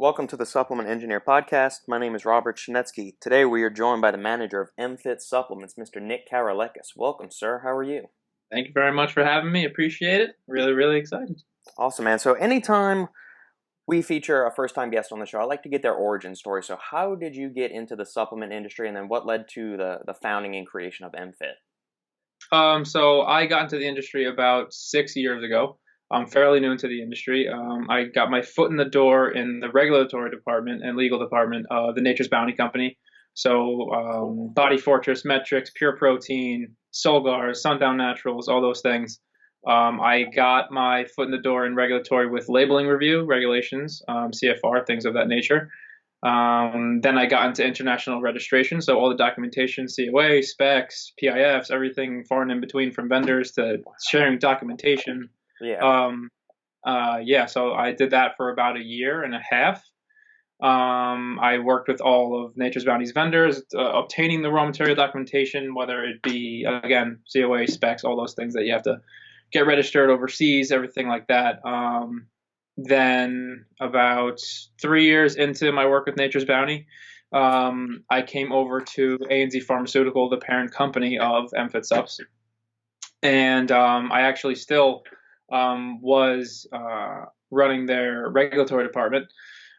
Welcome to the Supplement Engineer Podcast. My name is Robert Chinetsky. Today we are joined by the manager of MFIT Supplements, Mr. Nick Karalekas. Welcome, sir. How are you? Thank you very much for having me. Appreciate it. Really excited. Awesome, man. So anytime we feature a first-time guest on the show, I like to get their origin story. So how did you get into the supplement industry, and then what led to the founding and creation of MFIT? So I got into the industry about 6 years ago. I'm fairly new into the industry. I got my foot in the door in the regulatory department and legal department of the Nature's Bounty Company. So Body Fortress, Metrics, Pure Protein, Solgar, Sundown Naturals, all those things. I got my foot in the door in regulatory with labeling review, regulations, CFR, things of that nature. Then I got into international registration, so all the documentation, COA, specs, PIFs, everything far and in between, from vendors to sharing documentation. Yeah. So I did that for about a year and a half. I worked with all of Nature's Bounty's vendors, obtaining the raw material documentation, whether it be, again, COA, specs, all those things that you have to get registered overseas, everything like that. Then about 3 years into my work with Nature's Bounty, I came over to A&Z Pharmaceutical, the parent company of MFIT Supps. And I actually still was running their regulatory department.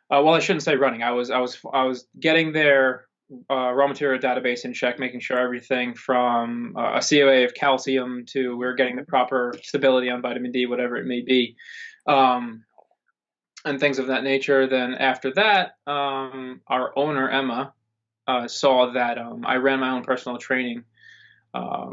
Well, I shouldn't say running. I was getting their raw material database in check, making sure everything from a COA of calcium to we're getting the proper stability on vitamin D, whatever it may be. And things of that nature. Then after that, our owner, Emma, saw that I ran my own personal training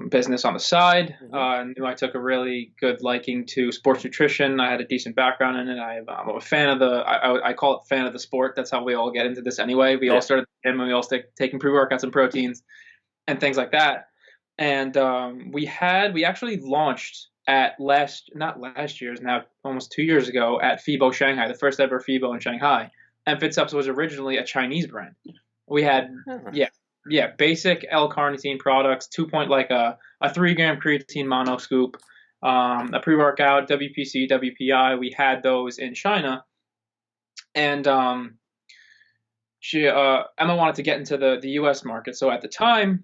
business on the side. Knew I took a really good liking to sports nutrition. I had a decent background in it. I'm a fan of I call it fan of the sport. That's how we all get into this anyway. We all started and we all taking pre-workouts and proteins and things like that. And we actually launched at not last year's, now almost 2 years ago, at FIBO Shanghai, the first ever FIBO in Shanghai. MFIT Supps was originally a Chinese brand. We had, basic L-carnitine products, like a 3-gram creatine mono scoop, a pre-workout, WPC, WPI. We had those in China. And Emma wanted to get into the U.S. market. So at the time,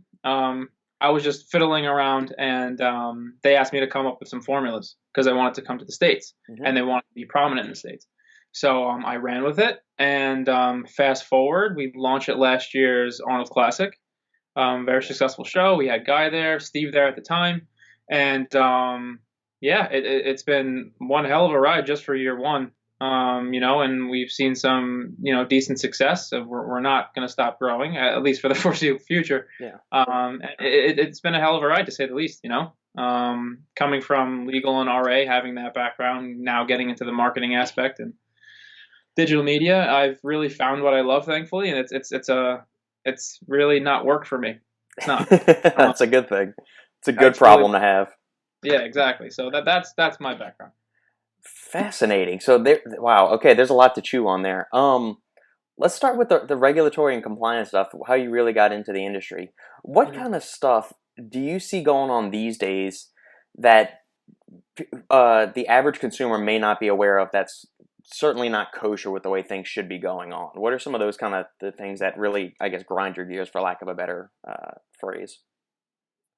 I was just fiddling around, and they asked me to come up with some formulas because I wanted to come to the States, and they wanted to be prominent in the States. So I ran with it, and fast forward, we launched at last year's Arnold Classic. Very successful show. We had Guy there, Steve there at the time, and it's been one hell of a ride just for year one. And we've seen some, decent success. So we're not going to stop growing, at least for the foreseeable future. Yeah. It's been a hell of a ride, to say the least, coming from legal and RA, having that background, now getting into the marketing aspect and digital media. I've really found what I love, thankfully. And it's really not work for me. It's not. That's a good thing. It's a good problem to have. Yeah, exactly. So that's my background. Fascinating. So wow. Okay, there's a lot to chew on there. Let's start with the regulatory and compliance stuff. How you really got into the industry. What kind of stuff do you see going on these days that the average consumer may not be aware of? That's certainly not kosher with the way things should be going on. What are some of those kind of the things that really, I guess, grind your gears, for lack of a better phrase?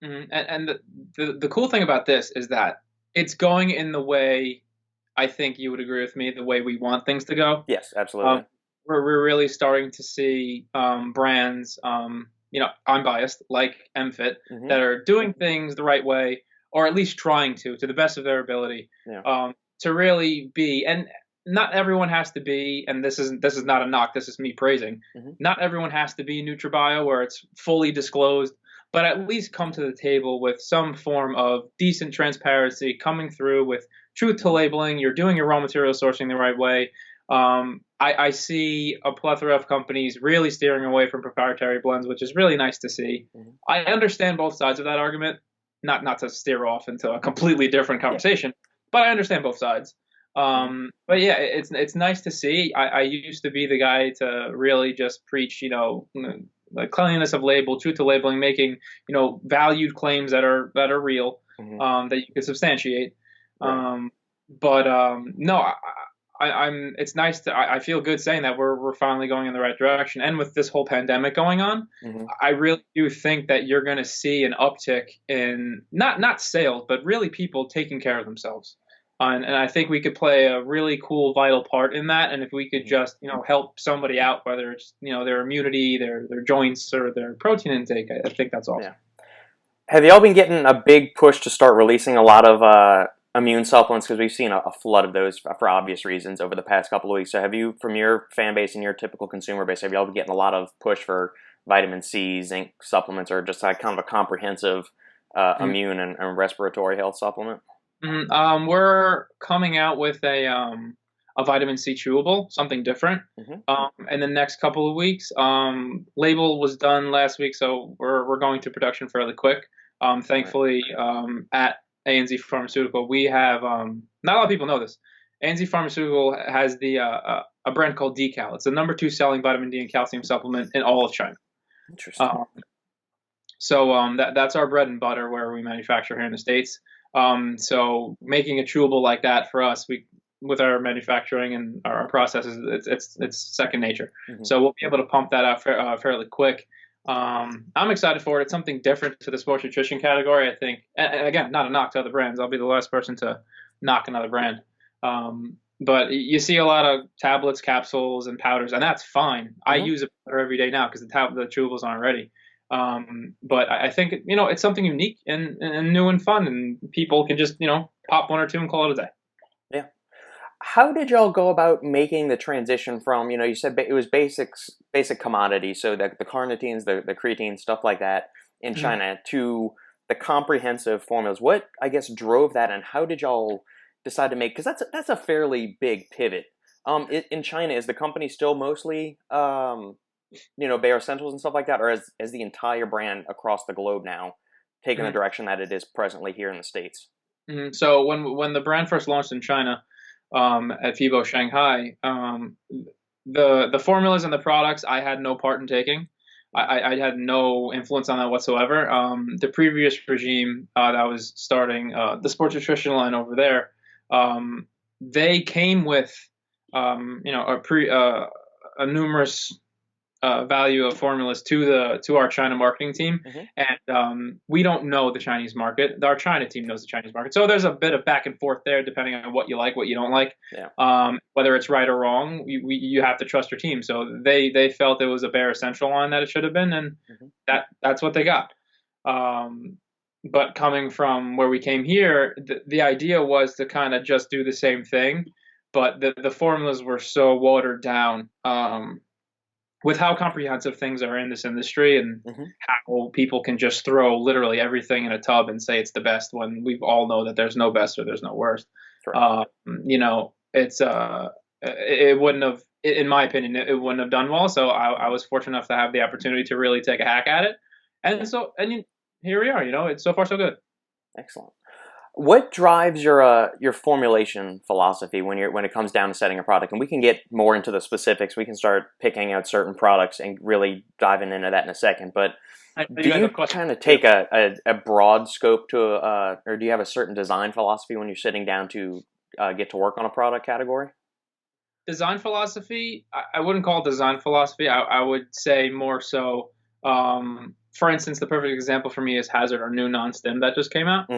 And the cool thing about this is that it's going in the way, I think you would agree with me, the way we want things to go. Yes, absolutely. We're really starting to see brands, I'm biased, like MFIT, that are doing things the right way, or at least trying to the best of their ability, to really be. And not everyone has to be, and this is not a knock, this is me praising. Not everyone has to be NutriBio, where it's fully disclosed, but at least come to the table with some form of decent transparency, coming through with truth to labeling. You're doing your raw material sourcing the right way. I see a plethora of companies really steering away from proprietary blends, which is really nice to see. I understand both sides of that argument, not to steer off into a completely different conversation, but I understand both sides. But yeah, it's nice to see. I used to be the guy to really just preach, like cleanliness of label, truth to labeling, making, valued claims that are real, that you could substantiate. No, I'm. It's nice to. I feel good saying that we're finally going in the right direction. And with this whole pandemic going on, Mm-hmm. I really do think that you're going to see an uptick in not sales, but really people taking care of themselves. And I think we could play a really cool, vital part in that. And if we could just, help somebody out, whether it's, their immunity, their joints, or their protein intake, I think that's awesome. Yeah. Have y'all been getting a big push to start releasing a lot of immune supplements? Because we've seen a flood of those for obvious reasons over the past couple of weeks. So have you, from your fan base and your typical consumer base, have y'all been getting a lot of push for vitamin C, zinc supplements, or just like kind of a comprehensive immune and respiratory health supplement? We're coming out with a vitamin C chewable, something different, in the next couple of weeks. Label was done last week, so we're going to production fairly quick. Thankfully, at ANZ Pharmaceutical, we have not a lot of people know this. ANZ Pharmaceutical has a brand called Decal. It's the number 2 selling vitamin D and calcium supplement in all of China. Interesting. So that's our bread and butter where we manufacture here in the States. So making a chewable like that for us, with our manufacturing and our processes, it's second nature. So we'll be able to pump that out fairly quick. I'm excited for it. It's something different to the sports nutrition category, I think. And again, not a knock to other brands. I'll be the last person to knock another brand. But you see a lot of tablets, capsules, and powders, and that's fine. I use a powder every day now because the chewables aren't ready. But I think it's something unique and new and fun, and people can just pop one or two and call it a day. Yeah. How did y'all go about making the transition from you said it was basic commodity, so the carnitines, the creatine, stuff like that in China, to the comprehensive formulas? What I guess drove that, and how did y'all decide to make? Because that's a fairly big pivot. In China, is the company still mostly Bayer Essentials and stuff like that, or has the entire brand across the globe now taken the direction that it is presently here in the States? So when the brand first launched in China, at FIBO Shanghai, the formulas and the products I had no part in taking. I had no influence on that whatsoever. The previous regime that was starting the sports nutrition line over there, they came with a numerous value of formulas to our China marketing team, and we don't know the Chinese market. Our China team knows the Chinese market, so there's a bit of back and forth there, depending on what you like, what you don't like. Whether it's right or wrong, you have to trust your team. So they felt it was a Bare Essential line that it should have been, and that's what they got. But coming from where we came here, the idea was to kind of just do the same thing, but the formulas were so watered down. With how comprehensive things are in this industry, and how people can just throw literally everything in a tub and say it's the best, when we all know that there's no best or there's no worst. It wouldn't have, in my opinion, it wouldn't have done well. So I was fortunate enough to have the opportunity to really take a hack at it, and here we are. It's so far so good. Excellent. What drives your formulation philosophy when it comes down to setting a product? And we can get more into the specifics. We can start picking out certain products and really diving into that in a second. But do you kind of take a broad scope to, or do you have a certain design philosophy when you're sitting down to get to work on a product category? Design philosophy, I wouldn't call it design philosophy. I would say more so. For instance, the perfect example for me is Hazard, our new non-stim that just came out.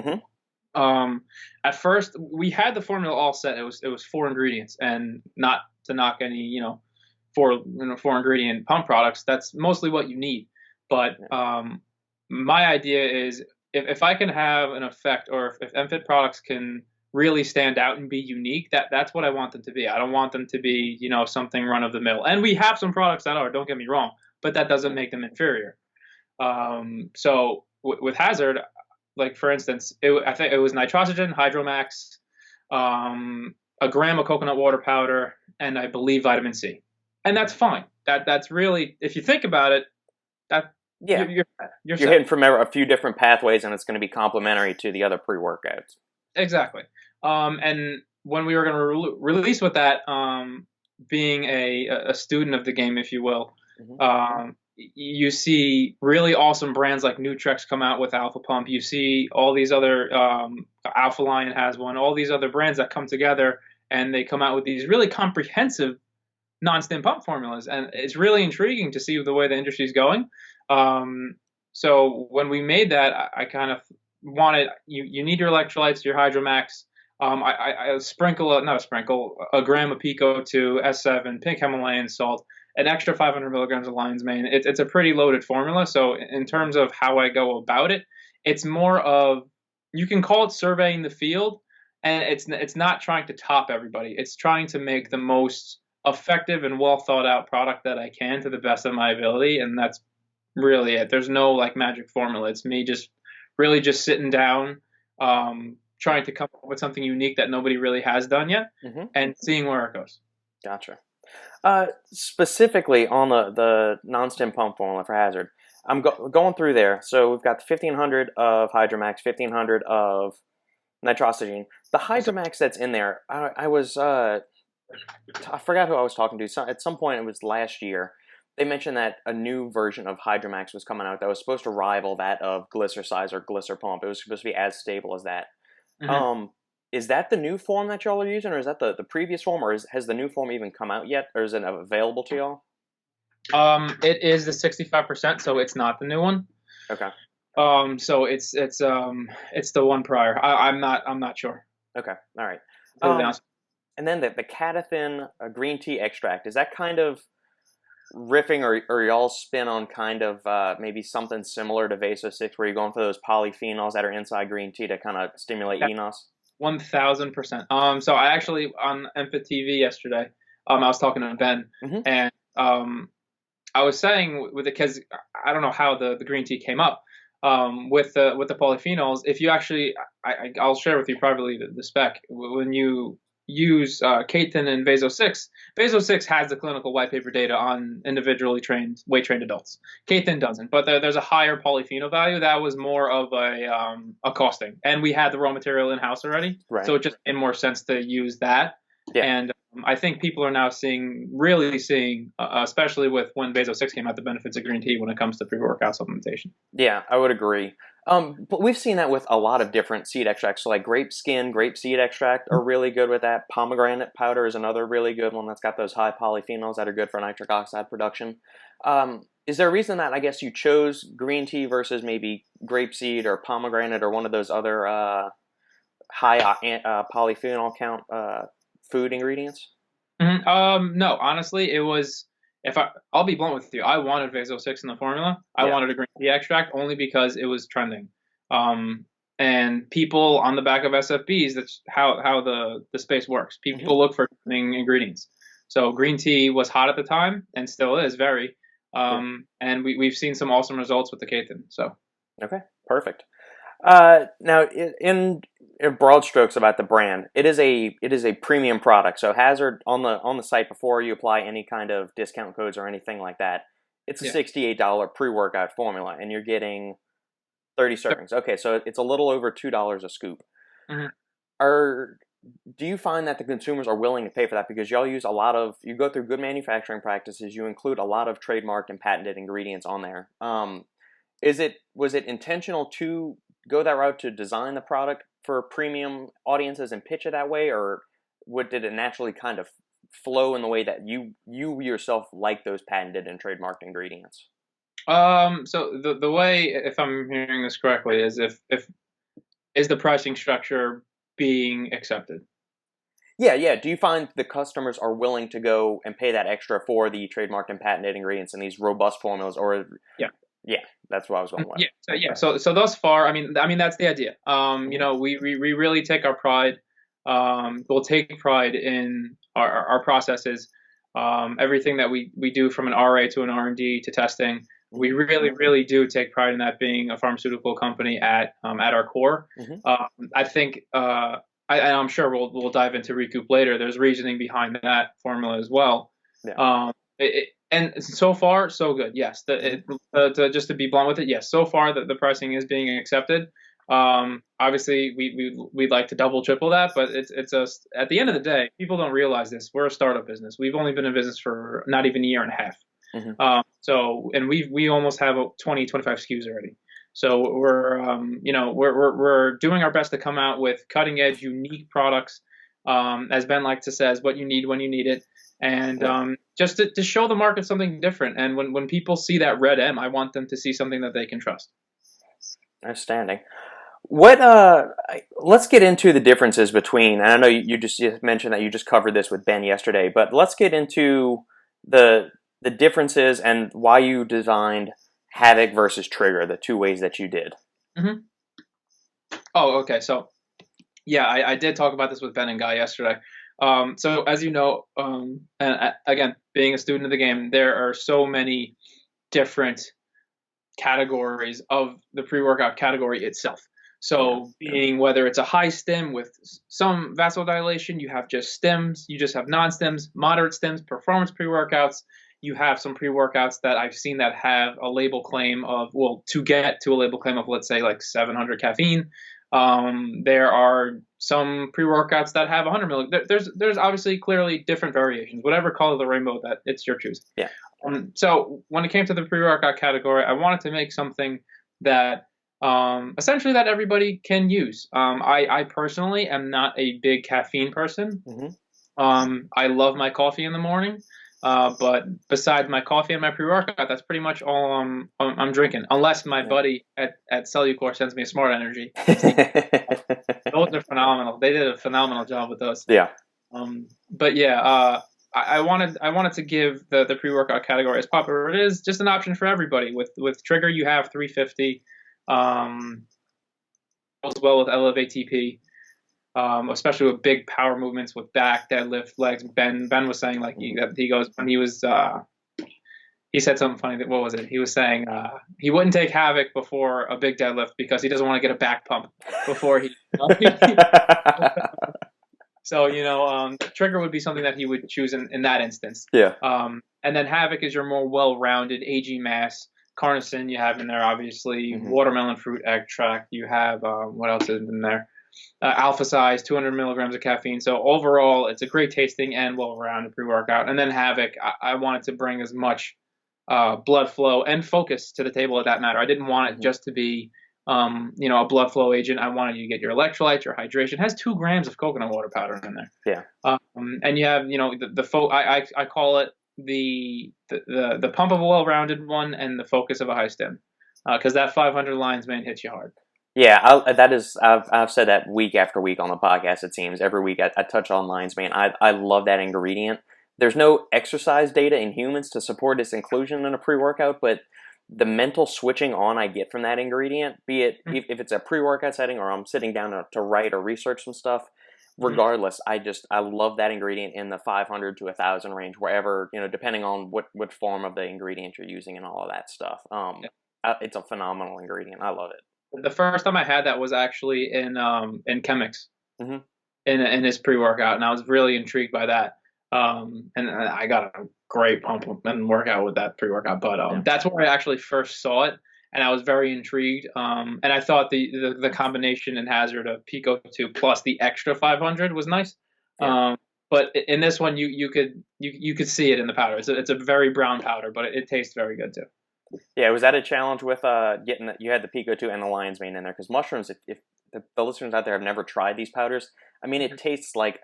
At first we had the formula all set. It was 4 ingredients, and not to knock any, 4 ingredient pump products. That's mostly what you need. But my idea is if I can have an effect, or if MFIT products can really stand out and be unique, that's what I want them to be. I don't want them to be, something run of the mill. And we have some products that are, don't get me wrong, but that doesn't make them inferior. So with Hazard, like for instance, I think it was nitrogen, Hydromax, a gram of coconut water powder, and I believe vitamin C, and that's fine. That's really, if you think about it, you're hitting from a few different pathways, and it's going to be complementary to the other pre-workouts. Exactly. And when we were going to release with that, being a student of the game, if you will, you see really awesome brands like Nutrex come out with Alpha Pump. You see all these other, Alpha Lion has one, all these other brands that come together and they come out with these really comprehensive non-stim pump formulas, and it's really intriguing to see the way the industry is going. So when we made that, I kind of wanted you need your electrolytes, your Hydromax. I sprinkle not a sprinkle, a gram of Pico to S7, pink Himalayan salt, an extra 500 milligrams of lion's mane. It's a pretty loaded formula. So in terms of how I go about it, it's more of, you can call it surveying the field, and it's not trying to top everybody. It's trying to make the most effective and well thought out product that I can to the best of my ability, and that's really it. There's no like magic formula. It's me just really just sitting down, trying to come up with something unique that nobody really has done yet, and seeing where it goes. Gotcha. Specifically on the non-stim pump formula for Hazard, I'm going through there. So we've got the 1500 of Hydromax, 1500 of nitrosamine. The Hydromax that's in there, I forgot who I was talking to. So at some point, it was last year, they mentioned that a new version of Hydromax was coming out that was supposed to rival that of Glycercise or Glycer Pump. It was supposed to be as stable as that. Is that the new form that y'all are using, or is that the previous form, or has the new form even come out yet, or is it available to y'all? It is the 65%, so it's not the new one. Okay. So it's the one prior. I'm not sure. Okay. All right. And then the catechin green tea extract, is that kind of riffing or y'all spin on kind of maybe something similar to Vaso-6, where you're going for those polyphenols that are inside green tea to kind of stimulate enos? 1000%. So I actually, on MFIT TV yesterday, I was talking to Ben, and I was saying with it, because I don't know how the green tea came up, with the polyphenols. If you actually, I'll share with you privately the spec. When you use Catin and Vaso-6, Vaso-6 has the clinical white paper data on individually weight trained adults. Catin doesn't, but there's a higher polyphenol value. That was more of a costing, and we had the raw material in house already, so it just made more sense to use that. And I think people are now really seeing, especially with when Vaso-6 came out, the benefits of green tea when it comes to pre-workout supplementation. Yeah, I would agree. But we've seen that with a lot of different seed extracts. So like grape skin, grape seed extract are really good with that. Pomegranate powder is another really good one that's got those high polyphenols that are good for nitric oxide production. Is there a reason that I guess you chose green tea versus maybe grape seed or pomegranate or one of those other high polyphenol count food ingredients? No, honestly, it was, I'll be blunt with you, I wanted Vaso-6 in the formula. I wanted a green tea extract only because it was trending. And people on the back of SFBs, that's how the space works. People look for trending ingredients. So green tea was hot at the time and still is very. And we've seen some awesome results with the Catin. So. Okay, perfect. Now, in broad strokes about the brand, it is a premium product. So Hazard on the site, before you apply any kind of discount codes or anything like that, it's a $68 pre-workout formula, and you're getting 30 servings. Okay, so it's a little over $2 a scoop. Do you find that the consumers are willing to pay for that, because y'all use you go through good manufacturing practices, you include a lot of trademarked and patented ingredients on there? Was it intentional to go that route to design the product for premium audiences and pitch it that way, or did it naturally kind of flow in the way that you yourself like those patented and trademarked ingredients? So the way, if I'm hearing this correctly, is is the pricing structure being accepted? Yeah. Do you find the customers are willing to go and pay that extra for the trademarked and patented ingredients and these robust formulas, or yeah, that's what I was going with. So thus far, I mean that's the idea. We really take our pride. We'll take pride in our processes. Everything that we do, from an RA to an R&D to testing, we really do take pride in that, being a pharmaceutical company at our core. I think, I'm sure we'll dive into Recoup later. There's reasoning behind that formula as well. And so far, so good. Yes, just to be blunt with it, yes. So far, the pricing is being accepted. Obviously, we'd like to double, triple that, but it's at the end of the day, people don't realize this. We're a startup business. We've only been in business for not even a year and a half. And we almost have 20, 25 SKUs already. So we're doing our best to come out with cutting edge, unique products as Ben likes to says, what you need when you need it, and just to show the market something different. And when people see that red M, I want them to see something that they can trust. Outstanding. What let's get into the differences between, and I know you just mentioned that you just covered this with Ben yesterday, but let's get into the differences and why you designed Havoc versus Trigger, the two ways that you did. Mm-hmm. Oh, okay. So yeah, I did talk about this with Ben and Guy yesterday. So as you know, and again, being a student of the game, there are so many different categories of the pre-workout category itself. So being whether it's a high stim with some vasodilation, you have just stims, you just have non-stims, moderate stims, performance pre-workouts. You have some pre-workouts that I've seen that have a label claim of, well, to get to a label claim of, let's say, like 700 caffeine. There are some pre-workouts that have 100 milligrams. There's obviously clearly different variations, whatever color of the rainbow that it's your choosing. Yeah. So when it came to the pre-workout category, I wanted to make something that essentially that everybody can use. I personally am not a big caffeine person. Mm-hmm. I love my coffee in the morning. But besides my coffee and my pre-workout, that's pretty much all I'm drinking. Unless my buddy at Cellucor sends me a Smart Energy. Those are phenomenal. They did a phenomenal job with those. Yeah. But yeah, I wanted to give the pre-workout category, as popular it is, just an option for everybody. With Trigger, you have 350. Goes well with Elevate TP. Especially with big power movements with back, deadlift, legs. Ben was saying like he goes when he was he said something funny. What was it? He was saying he wouldn't take Havoc before a big deadlift because he doesn't want to get a back pump before he. So Trigger would be something that he would choose in that instance. Yeah. And then Havoc is your more well-rounded AG mass. Carnosine you have in there, obviously. Mm-hmm. Watermelon fruit extract. You have what else is in there? Alpha size, 200 milligrams of caffeine. So overall, it's a great tasting and well-rounded pre-workout. And then Havoc, I wanted to bring as much blood flow and focus to the table at that matter. I didn't want it just to be, a blood flow agent. I wanted you to get your electrolytes, your hydration. It has 2 grams of coconut water powder in there. Yeah. And you have, I call it the pump of a well-rounded one and the focus of a high stem, because that 500 lines man hits you hard. Yeah, I've said that week after week on the podcast. It seems every week I touch on lines, man. I love that ingredient. There's no exercise data in humans to support its inclusion in a pre-workout, but the mental switching on I get from that ingredient, be it if it's a pre-workout setting or I'm sitting down to write or research some stuff, regardless, I love that ingredient in the 500 to 1,000 range, wherever, depending on what form of the ingredient you're using and all of that stuff. It's a phenomenal ingredient. I love it. The first time I had that was actually in Chemix, mm-hmm. in his pre-workout, and I was really intrigued by that. And I got a great pump and workout with that pre-workout. But that's where I actually first saw it, and I was very intrigued. And I thought the combination in Hazard of Pico 2 plus the extra 500 was nice. Yeah. But in this one, you could see it in the powder. It's a very brown powder, but it tastes very good too. Yeah, was that a challenge with getting you had the Pico 2 and the Lion's Mane in there? Because mushrooms, if the listeners out there have never tried these powders, I mean, it tastes like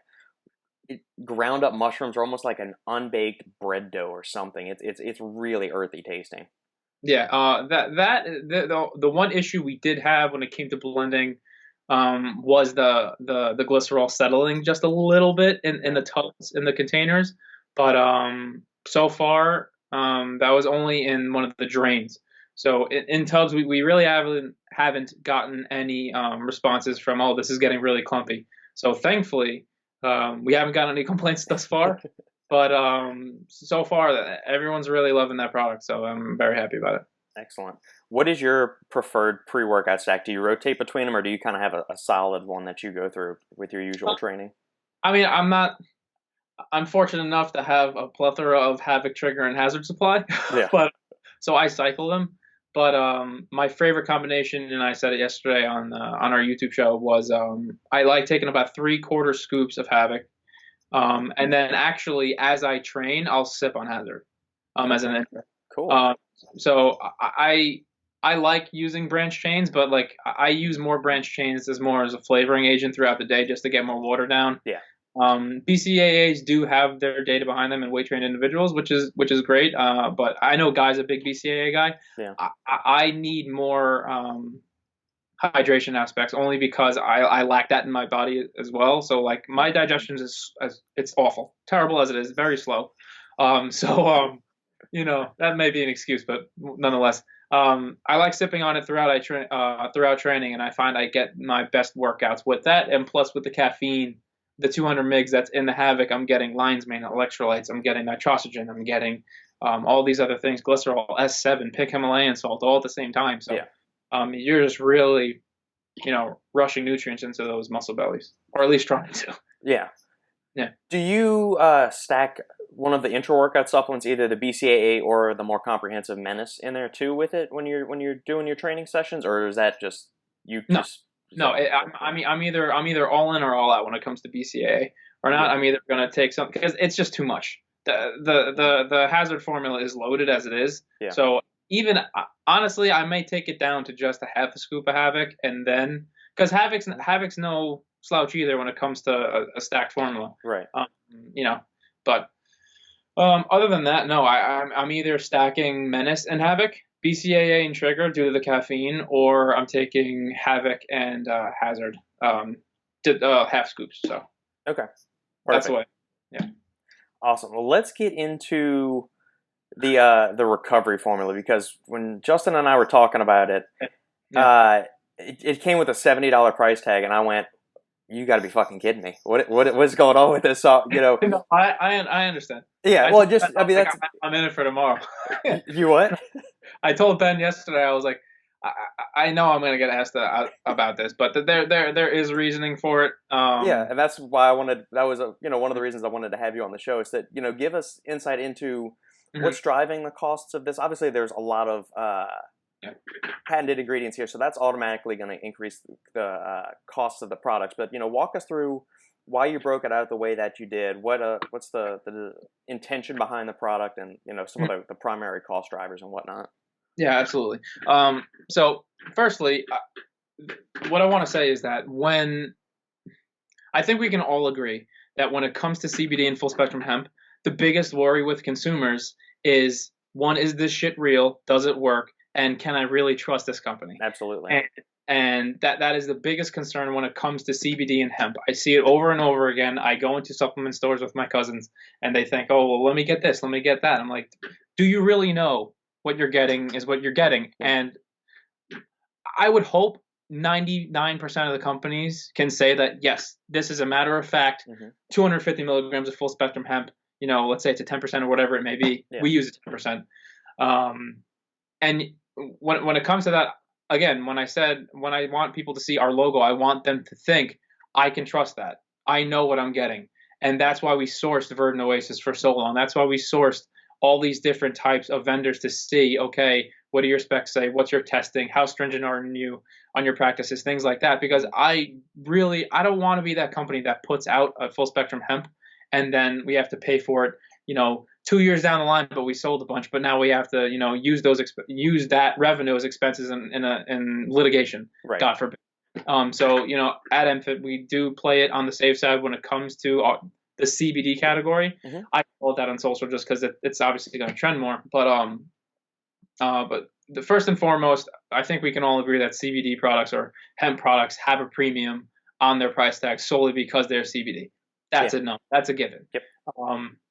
ground up mushrooms are almost like an unbaked bread dough or something. It's really earthy tasting. Yeah, the one issue we did have when it came to blending was the glycerol settling just a little bit in the tubs, in the containers, but so far that was only in one of the drains. So in tubs we really haven't gotten any responses from, oh, this is getting really clumpy. So thankfully we haven't gotten any complaints thus far. But so far, everyone's really loving that product, so I'm very happy about it. Excellent. What is your preferred pre-workout stack? Do you rotate between them, or do you kind of have a solid one that you go through with your usual training? I mean, I'm fortunate enough to have a plethora of Havoc, Trigger, and Hazard supply. Yeah. But so I cycle them. But my favorite combination, and I said it yesterday on our YouTube show, was I like taking about 3/4 scoops of Havoc. And then actually, as I train, I'll sip on Hazard as an intro. Cool. So I like using branch chains, but like I use more branch chains as a flavoring agent throughout the day just to get more water down. Yeah. BCAAs do have their data behind them and weight trained individuals, which is great. But I know Guy's a big BCAA guy. Yeah. I need more hydration aspects only because I lack that in my body as well. So like my digestion is it's awful, terrible as it is, very slow. That may be an excuse, but nonetheless, I like sipping on it throughout training, and I find I get my best workouts with that, and plus with the caffeine, the 200 mgs that's in the Havoc, I'm getting lion's mane electrolytes, I'm getting nitrogen, I'm getting all these other things, glycerol, S7, pick Himalayan salt, all at the same time. So you're just really, rushing nutrients into those muscle bellies, or at least trying to. Yeah. Yeah. Do you stack one of the intra workout supplements, either the BCAA or the more comprehensive Menace, in there too with it when you're doing your training sessions, or is that just you? No, no. I'm either all in or all out when it comes to BCAA or not. I'm either going to take something because it's just too much. The hazard formula is loaded as it is. Yeah. So even honestly, I may take it down to just a half a scoop of Havoc, and then because Havoc's no slouch either when it comes to a stacked formula. Right. But other than that, no. I'm either stacking Menace and Havoc, BCAA and Trigger due to the caffeine, or I'm taking Havoc and Hazard half scoops. So okay, that's the way. Yeah. Awesome. Well, let's get into the recovery formula, because when Justin and I were talking about it, it came with a $70 price tag, and I went, "You got to be fucking kidding me! What's going on with this?" So, I understand. Yeah, that's I'm in it for tomorrow. You what? I told Ben yesterday. I was like, I know I'm going to get asked about this, but there is reasoning for it. And that's why I wanted. That was one of the reasons I wanted to have you on the show, is that give us insight into what's driving the costs of this. Obviously, there's a lot of patented ingredients here, so that's automatically going to increase the costs of the products. But walk us through why you broke it out the way that you did. What's the intention behind the product, and some of the primary cost drivers and whatnot. Yeah, absolutely. So firstly, what I want to say is that I think we can all agree that when it comes to CBD and full spectrum hemp, the biggest worry with consumers is, one, is this shit real? Does it work? And can I really trust this company? Absolutely. And that is the biggest concern when it comes to CBD and hemp. I see it over and over again. I go into supplement stores with my cousins, and they think, oh, well, let me get this, let me get that. I'm like, do you really know what you're getting is what you're getting? And I would hope 99% of the companies can say that, yes, this is a matter of fact, 250 milligrams of full spectrum hemp, let's say it's a 10% or whatever it may be. Yeah. We use it 10%. And when it comes to that, again, when I want people to see our logo, I want them to think, I can trust that. I know what I'm getting. And that's why we sourced Verdant Oasis for so long. That's why we sourced all these different types of vendors to see, okay, what do your specs say? What's your testing? How stringent are you on your practices? Things like that. Because I don't want to be that company that puts out a full spectrum hemp and then we have to pay for it, 2 years down the line, but we sold a bunch, but now we have to, use that revenue as expenses in litigation. Right. God forbid. So, at MFIT, we do play it on the safe side when it comes to the CBD category. I call it that on social just because it's obviously going to trend more. But the first and foremost, I think we can all agree that CBD products or hemp products have a premium on their price tag solely because they're CBD. That's it. No, that's a given. Yep.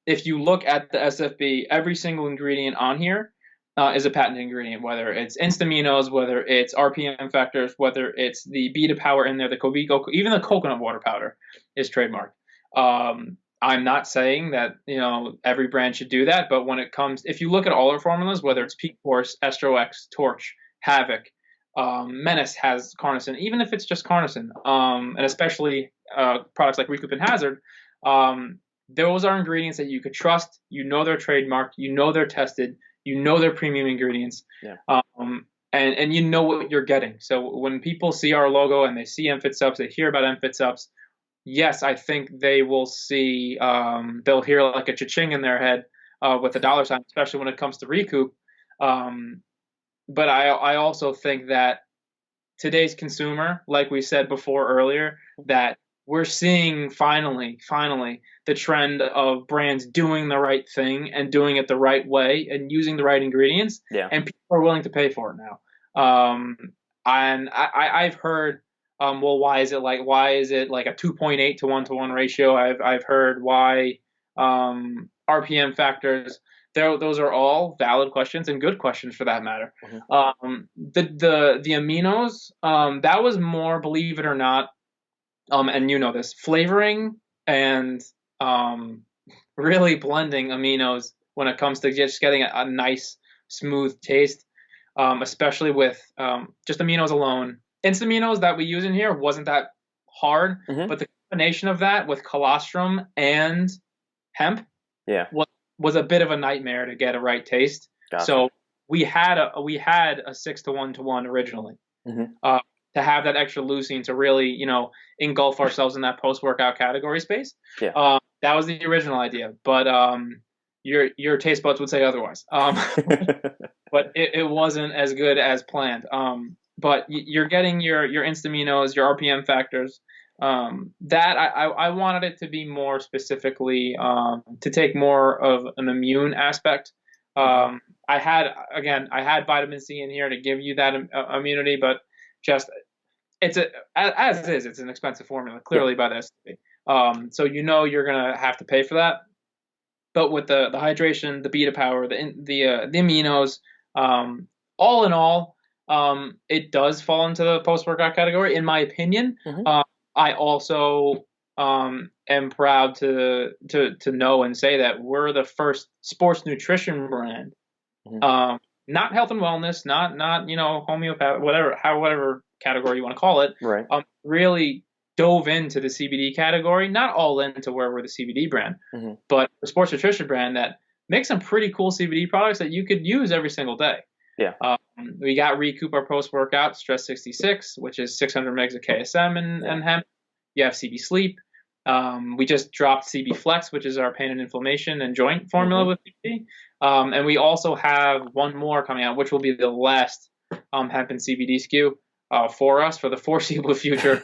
If you look at the SFB, every single ingredient on here is a patented ingredient, whether it's instaminos, whether it's RPM factors, whether it's the beta power in there, the Covico, even the coconut water powder is trademarked. I'm not saying that, every brand should do that, but if you look at all our formulas, whether it's PeakForce, Estro-X, Torch, Havoc, Menace has carnosine, even if it's just carnosine, and especially products like Recoup and Hazard, those are ingredients that you could trust. They're trademarked. They're tested. They're premium ingredients. Yeah. And you know what you're getting. So when people see our logo and they see MFIT Supps, they hear about MFIT Supps, yes, I think they will see, they'll hear like a cha-ching in their head with a dollar sign, especially when it comes to Recoup. But I also think that today's consumer, like we said before earlier, that we're seeing finally the trend of brands doing the right thing and doing it the right way and using the right ingredients, Yeah. and people are willing to pay for it now. And I've heard, well, why is it like a 2.8 to 1 to 1 ratio? I've heard why, RPM factors. Those are all valid questions and good questions for that matter. The aminos, that was more, believe it or not, and you know this, flavoring and really blending aminos when it comes to just getting a nice, smooth taste, especially with just aminos alone. Instant aminos that we use in here wasn't that hard, but the combination of that with colostrum and hemp was a bit of a nightmare to get a right taste. Gotcha. So we had a 6 to 1 to 1 originally. To have that extra leucine to really, engulf ourselves in that post-workout category space. Yeah. That was the original idea, but your taste buds would say otherwise. But it wasn't as good as planned. But you're getting your instaminos, your RPM factors. That I wanted it to be more specifically to take more of an immune aspect. I had vitamin C in here to give you that immunity, but just it's an expensive formula clearly by the S&P. So you're gonna have to pay for that. But with the hydration, the beta power, the aminos, all in all, it does fall into the post-workout category in my opinion. I also am proud to know and say that we're the first sports nutrition brand, not health and wellness, not homeopathic, whatever category you want to call it, right? Really dove into the CBD category, not all into where we're the CBD brand, but a sports nutrition brand that makes some pretty cool CBD products that you could use every single day. Yeah. We got Recoup, our post-workout Stress 66, which is 600 megs of KSM and hemp. You have CB Sleep. We just dropped CBFlex, which is our pain and inflammation and joint formula with CBD. And we also have one more coming out, which will be the last hemp and CBD SKU for us for the foreseeable future.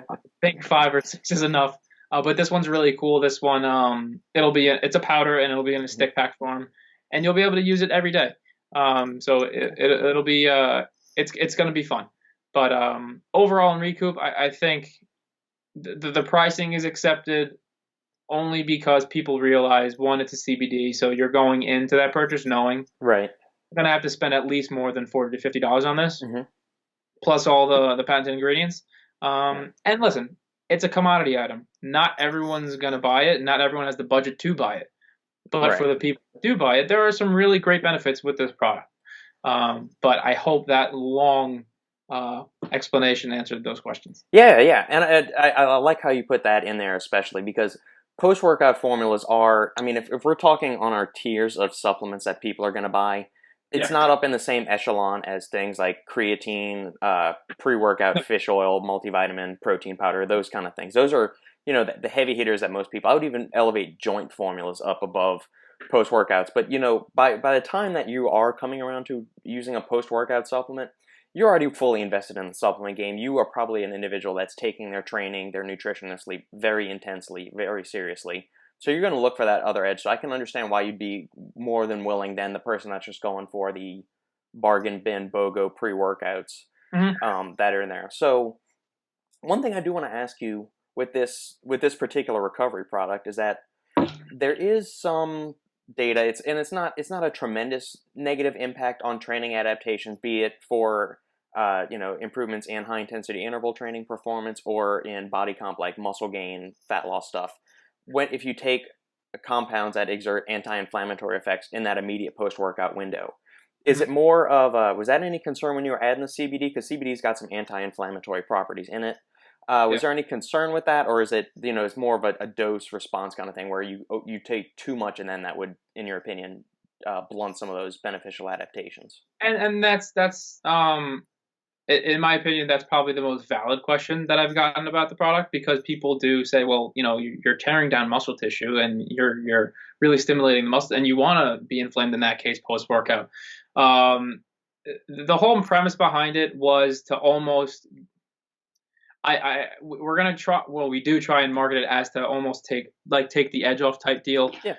I think 5 or 6 is enough. But this one's really cool. This one, it's a powder and it'll be in a stick pack form, and you'll be able to use it every day. So it'll be it's going to be fun. But overall in Recoup, I think the pricing is accepted only because people realize, one, it's a CBD, so you're going into that purchase knowing right you're going to have to spend at least more than $40 to $50 on this, plus all the patented ingredients. And listen, it's a commodity item. Not everyone's going to buy it. Not everyone has the budget to buy it. But for the people who do buy it, there are some really great benefits with this product. But I hope that long explanation answered those questions. Yeah. And I like how you put that in there, especially because post-workout formulas are, I mean, if we're talking on our tiers of supplements that people are going to buy, it's not up in the same echelon as things like creatine, pre-workout fish oil, multivitamin, protein powder, those kind of things. Those are, the heavy hitters that most people, I would even elevate joint formulas up above post-workouts. But, by the time that you are coming around to using a post-workout supplement, you're already fully invested in the supplement game. You are probably an individual that's taking their training, their nutrition and sleep very intensely, very seriously. So you're going to look for that other edge. So I can understand why you'd be more than willing than the person that's just going for the bargain bin BOGO pre-workouts that are in there. So one thing I do want to ask you with this particular recovery product is that there is some data. It's not a tremendous negative impact on training adaptations, be it for improvements in high intensity interval training performance or in body comp like muscle gain, fat loss stuff. If you take compounds that exert anti-inflammatory effects in that immediate post-workout window, is it more of was that any concern when you were adding the CBD? Because CBD's got some anti-inflammatory properties in it. Was there any concern with that, or is it it's more of a dose response kind of thing where you take too much and then that would, in your opinion, blunt some of those beneficial adaptations? And that's in my opinion, that's probably the most valid question that I've gotten about the product, because people do say, well, you're tearing down muscle tissue and you're really stimulating the muscle, and you want to be inflamed in that case post workout. The whole premise behind it was to almost, we're gonna try. Well, we do try and market it as to almost take the edge off type deal. Yeah.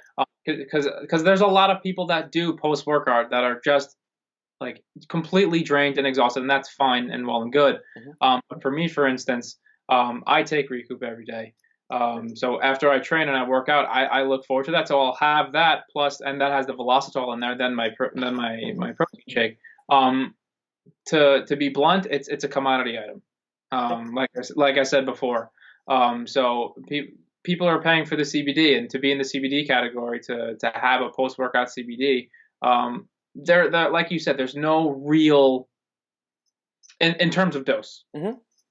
Because there's a lot of people that do post workout that are just like completely drained and exhausted, and that's fine and well and good. But for me, for instance, I take Recoup every day. So after I train and I work out, I look forward to that. So I'll have that plus, and that has the Velocitol in there. Then my protein shake. To be blunt, it's a commodity item. Like I said before. So people are paying for the CBD, and to be in the CBD category, to have a post workout CBD, there like you said, there's no real in terms of dose.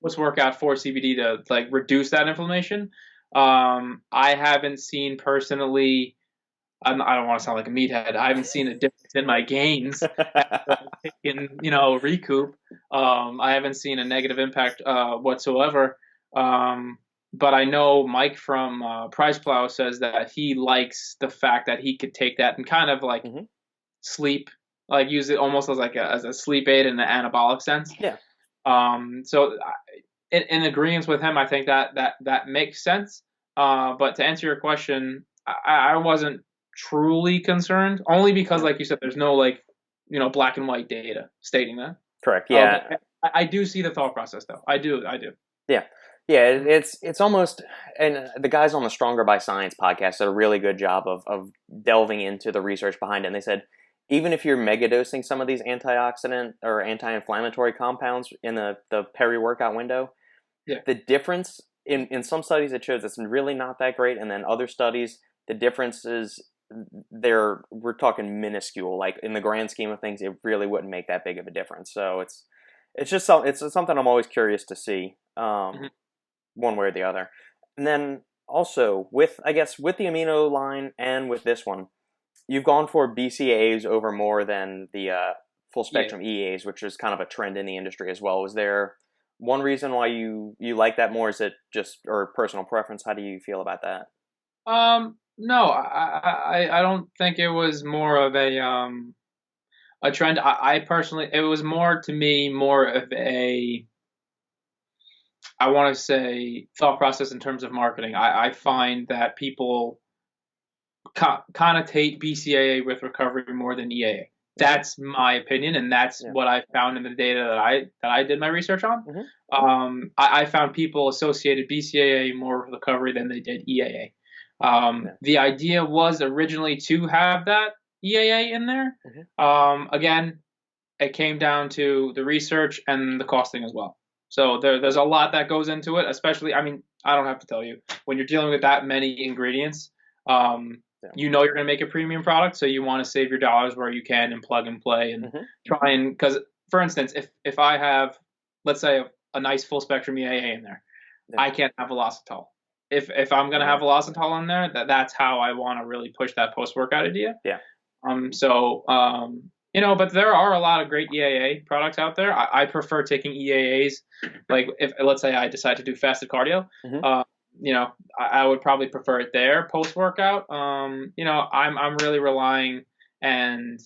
Post workout for CBD to like reduce that inflammation. I haven't seen personally. I don't want to sound like a meathead. I haven't seen a difference in my gains after taking, Recoup. I haven't seen a negative impact whatsoever. But I know Mike from Price Plow says that he likes the fact that he could take that and kind of like sleep, like use it almost as like as a sleep aid in an anabolic sense. Yeah. So in agreement with him, I think that makes sense. But to answer your question, I wasn't truly concerned, only because, like you said, there's no black and white data stating that. Correct. Yeah. I do see the thought process, though. I do. Yeah. Yeah. It's almost, and the guys on the Stronger by Science podcast did a really good job of delving into the research behind it. And they said, even if you're megadosing some of these antioxidant or anti-inflammatory compounds in the peri-workout window, the difference in some studies it shows it's really not that great, and then other studies the difference is we're talking minuscule. Like in the grand scheme of things, it really wouldn't make that big of a difference. So it's just something I'm always curious to see, one way or the other. And then also with the amino line and with this one, you've gone for BCAAs over more than the full spectrum EAAs, which is kind of a trend in the industry as well. Was there one reason why you like that more? Is it just or personal preference? How do you feel about that? No, I don't think it was more of a trend. I personally, it was more to me more of a, I want to say, thought process in terms of marketing. I find that people connotate BCAA with recovery more than EAA. That's my opinion, and that's what I found in the data that I did my research on. I found people associated BCAA more with recovery than they did EAA. The idea was originally to have that EAA in there. Again, it came down to the research and the costing as well. So there's a lot that goes into it, especially, I mean, I don't have to tell you, when you're dealing with that many ingredients, you know you're going to make a premium product, so you want to save your dollars where you can and plug and play and try and, because, for instance, if I have, let's say, a nice full spectrum EAA in there, I can't have Velocitol. If I'm going to have Velocitol in there, that's how I want to really push that post-workout idea. Yeah. But there are a lot of great EAA products out there. I prefer taking EAAs. Like if, let's say I decide to do fasted cardio, I would probably prefer it there post-workout. I'm really relying, and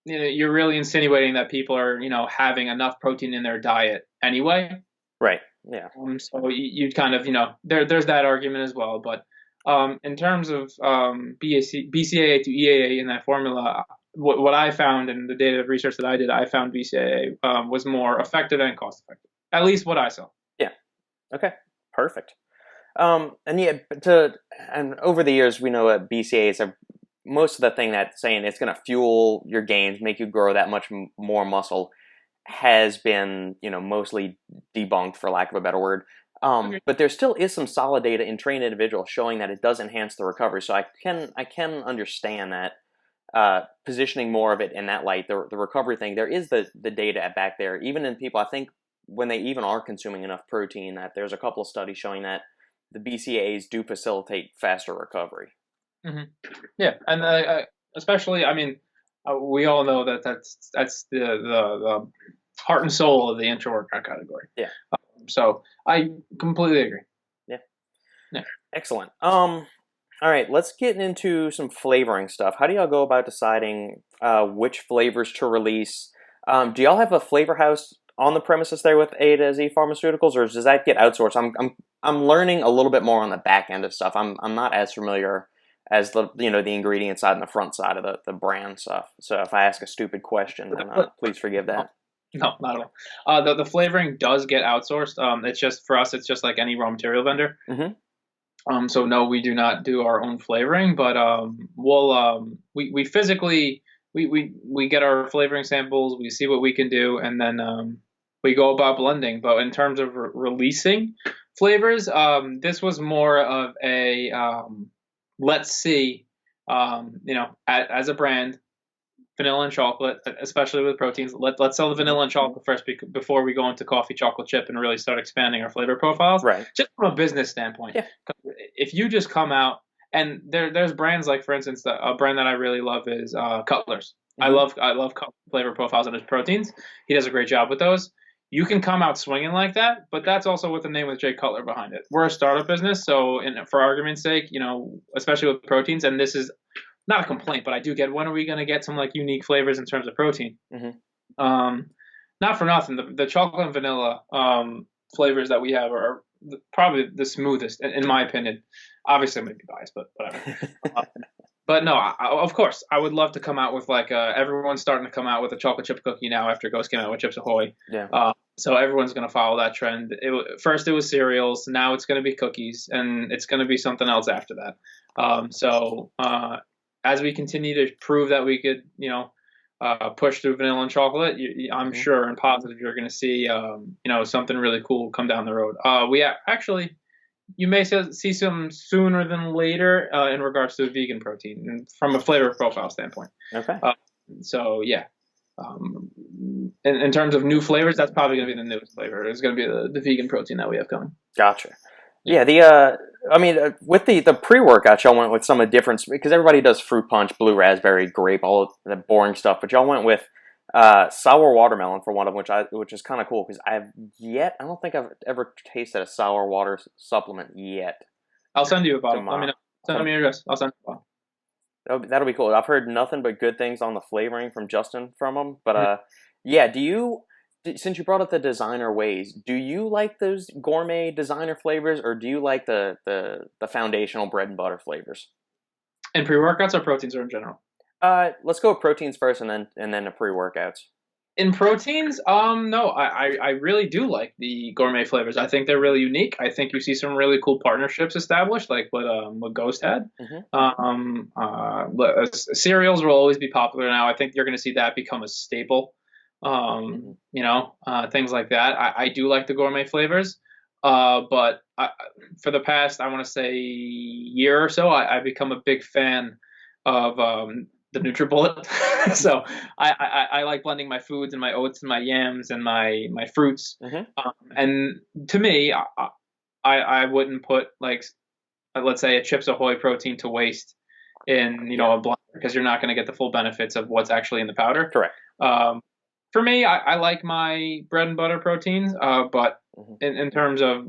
you're really insinuating that people are, having enough protein in their diet anyway. Right. Yeah. So you kind of, there's that argument as well. But in terms of BCAA to EAA in that formula, what I found in the data research that I did, I found BCAA was more effective and cost effective. At least what I saw. Yeah. Okay. Perfect. And over the years, we know that BCAAs are most of the thing that's saying it's going to fuel your gains, make you grow that much more muscle, has been, mostly debunked, for lack of a better word. But there still is some solid data in trained individuals showing that it does enhance the recovery. So I can understand that positioning more of it in that light, the recovery thing. There is the data back there, even in people, I think, when they even are consuming enough protein, that there's a couple of studies showing that the BCAAs do facilitate faster recovery. Yeah, and especially, I mean, we all know that's the heart and soul of the intra-workout category. Yeah. So I completely agree. Yeah. Excellent. All right, let's get into some flavoring stuff. How do y'all go about deciding which flavors to release? Do y'all have a flavor house on the premises there with A to Z Pharmaceuticals, or does that get outsourced? I'm learning a little bit more on the back end of stuff. I'm not as familiar as the the ingredient side and the front side of the brand stuff. So if I ask a stupid question, then please forgive that. No, not at all. The flavoring does get outsourced. It's just for us. It's just like any raw material vendor. So no, we do not do our own flavoring, but we physically we get our flavoring samples. We see what we can do, and then we go about blending. But in terms of releasing flavors, this was more of a let's see, as a brand. Vanilla and chocolate, especially with proteins. Let's sell the vanilla and chocolate first before we go into coffee, chocolate chip, and really start expanding our flavor profiles. Right. Just from a business standpoint. Yeah. If you just come out and there's brands like, for instance, a brand that I really love is Cutler's. I love flavor profiles on his proteins. He does a great job with those. You can come out swinging like that, but that's also with the name with Jay Cutler behind it. We're a startup business, so for argument's sake, especially with proteins, and this is not a complaint, but I do get, when are we going to get some like unique flavors in terms of protein? Not for nothing. The chocolate and vanilla flavors that we have are probably the smoothest, in my opinion. Obviously, I may be biased, but whatever. But no, of course, I would love to come out with everyone's starting to come out with a chocolate chip cookie now after Ghost came out with Chips Ahoy. Yeah. So everyone's going to follow that trend. First it was cereals, now it's going to be cookies, and it's going to be something else after that. As we continue to prove that we could, push through vanilla and chocolate, I'm sure and positive you're going to see, something really cool come down the road. You may see some sooner than later in regards to vegan protein and from a flavor profile standpoint. Okay. In terms of new flavors, that's probably going to be the newest flavor. It's going to be the vegan protein that we have coming. Gotcha. Yeah, with the pre-workout, y'all went with some of the difference, because everybody does fruit punch, blue raspberry, grape, all of the boring stuff, but y'all went with sour watermelon for one of them, which is kind of cool, because I don't think I've ever tasted a sour water supplement yet. I'll send you a bottle. Let me know. Send me your address. I'll send you a bottle. That'll be cool. I've heard nothing but good things on the flavoring from Justin from them, but since you brought up the designer ways, do you like those gourmet designer flavors, or do you like the foundational bread and butter flavors? In pre-workouts or proteins, or in general? Let's go with proteins first, and then the pre-workouts. In proteins, no, I really do like the gourmet flavors. I think they're really unique. I think you see some really cool partnerships established, like what Ghost had. Cereals will always be popular now. I think you're going to see that become a staple. Things like that. I do like the gourmet flavors, but for the past, I want to say year or so, I've become a big fan of the NutriBullet. So I like blending my foods and my oats and my yams and my fruits. And to me, I wouldn't put let's say a Chips Ahoy protein to waste in a blender, because you're not going to get the full benefits of what's actually in the powder. Correct. For me, I like my bread and butter proteins, but in terms of,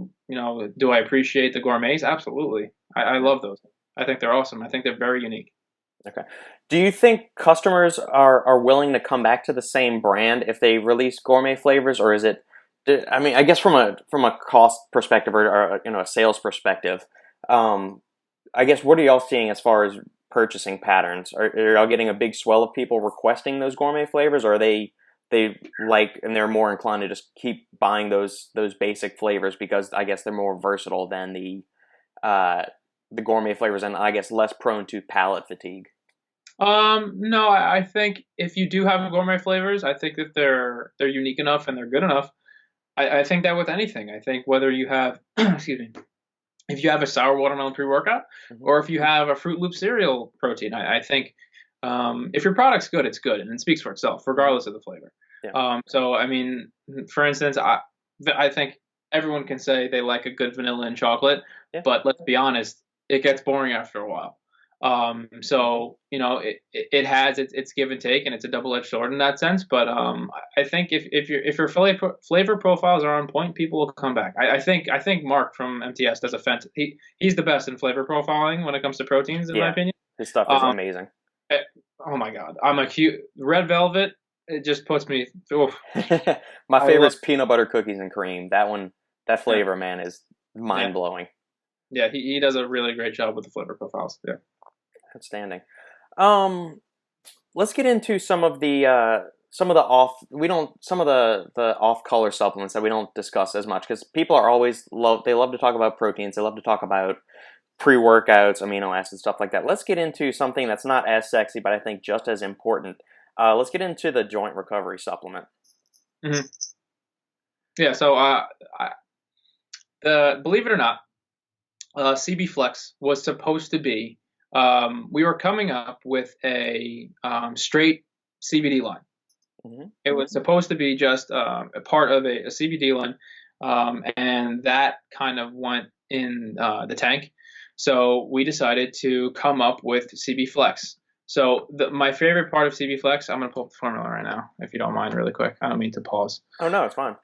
do I appreciate the gourmets? Absolutely. I love those. I think they're awesome. I think they're very unique. Okay. Do you think customers are willing to come back to the same brand if they release gourmet flavors, or is it? I guess from a cost perspective or a sales perspective, I guess what are y'all seeing as far as purchasing patterns? Are y'all getting a big swell of people requesting those gourmet flavors, or are they like, and they're more inclined to just keep buying those basic flavors because I guess they're more versatile than the gourmet flavors, and I guess less prone to palate fatigue? No, I think if you do have gourmet flavors, I think that they're unique enough and they're good enough. I think that with anything, I think whether you have, excuse me, if you have a sour watermelon pre-workout, or if you have a Fruit Loop cereal protein, I think if your product's good, it's good, and it speaks for itself, regardless of the flavor. Yeah. So, for instance, I think everyone can say they like a good vanilla and chocolate, but let's be honest, it gets boring after a while. So it has its give and take, and it's a double-edged sword in that sense. But I think if your flavor profiles are on point, people will come back. I think Mark from MTS does he's the best in flavor profiling when it comes to proteins, in my opinion. His stuff is amazing. Oh my God, I'm a cute red velvet it just puts me. Oof, My I love. favorite's peanut butter cookies and cream. That one, that Yeah, flavor, man, is yeah, mind blowing. yeah. He does a really great job with the flavor profiles. Yeah. Outstanding. Um, let's get into some of the off we don't some of the off color supplements that we don't discuss as much because people are always love to talk about proteins. They love to talk about pre-workouts, amino acids, stuff like that. Let's get into something that's not as sexy, but I think just as important. Let's get into the joint recovery supplement. Hmm. Yeah. So, the believe it or not, CBFlex was supposed to be. We were coming up with a straight CBD line. Mm-hmm. It was supposed to be just a part of a CBD line, and that kind of went in the tank. So we decided to come up with CB Flex. So my favorite part of CB Flex, I'm going to pull up the formula right now, if you don't mind, really quick. I don't mean to pause. Oh no, it's fine.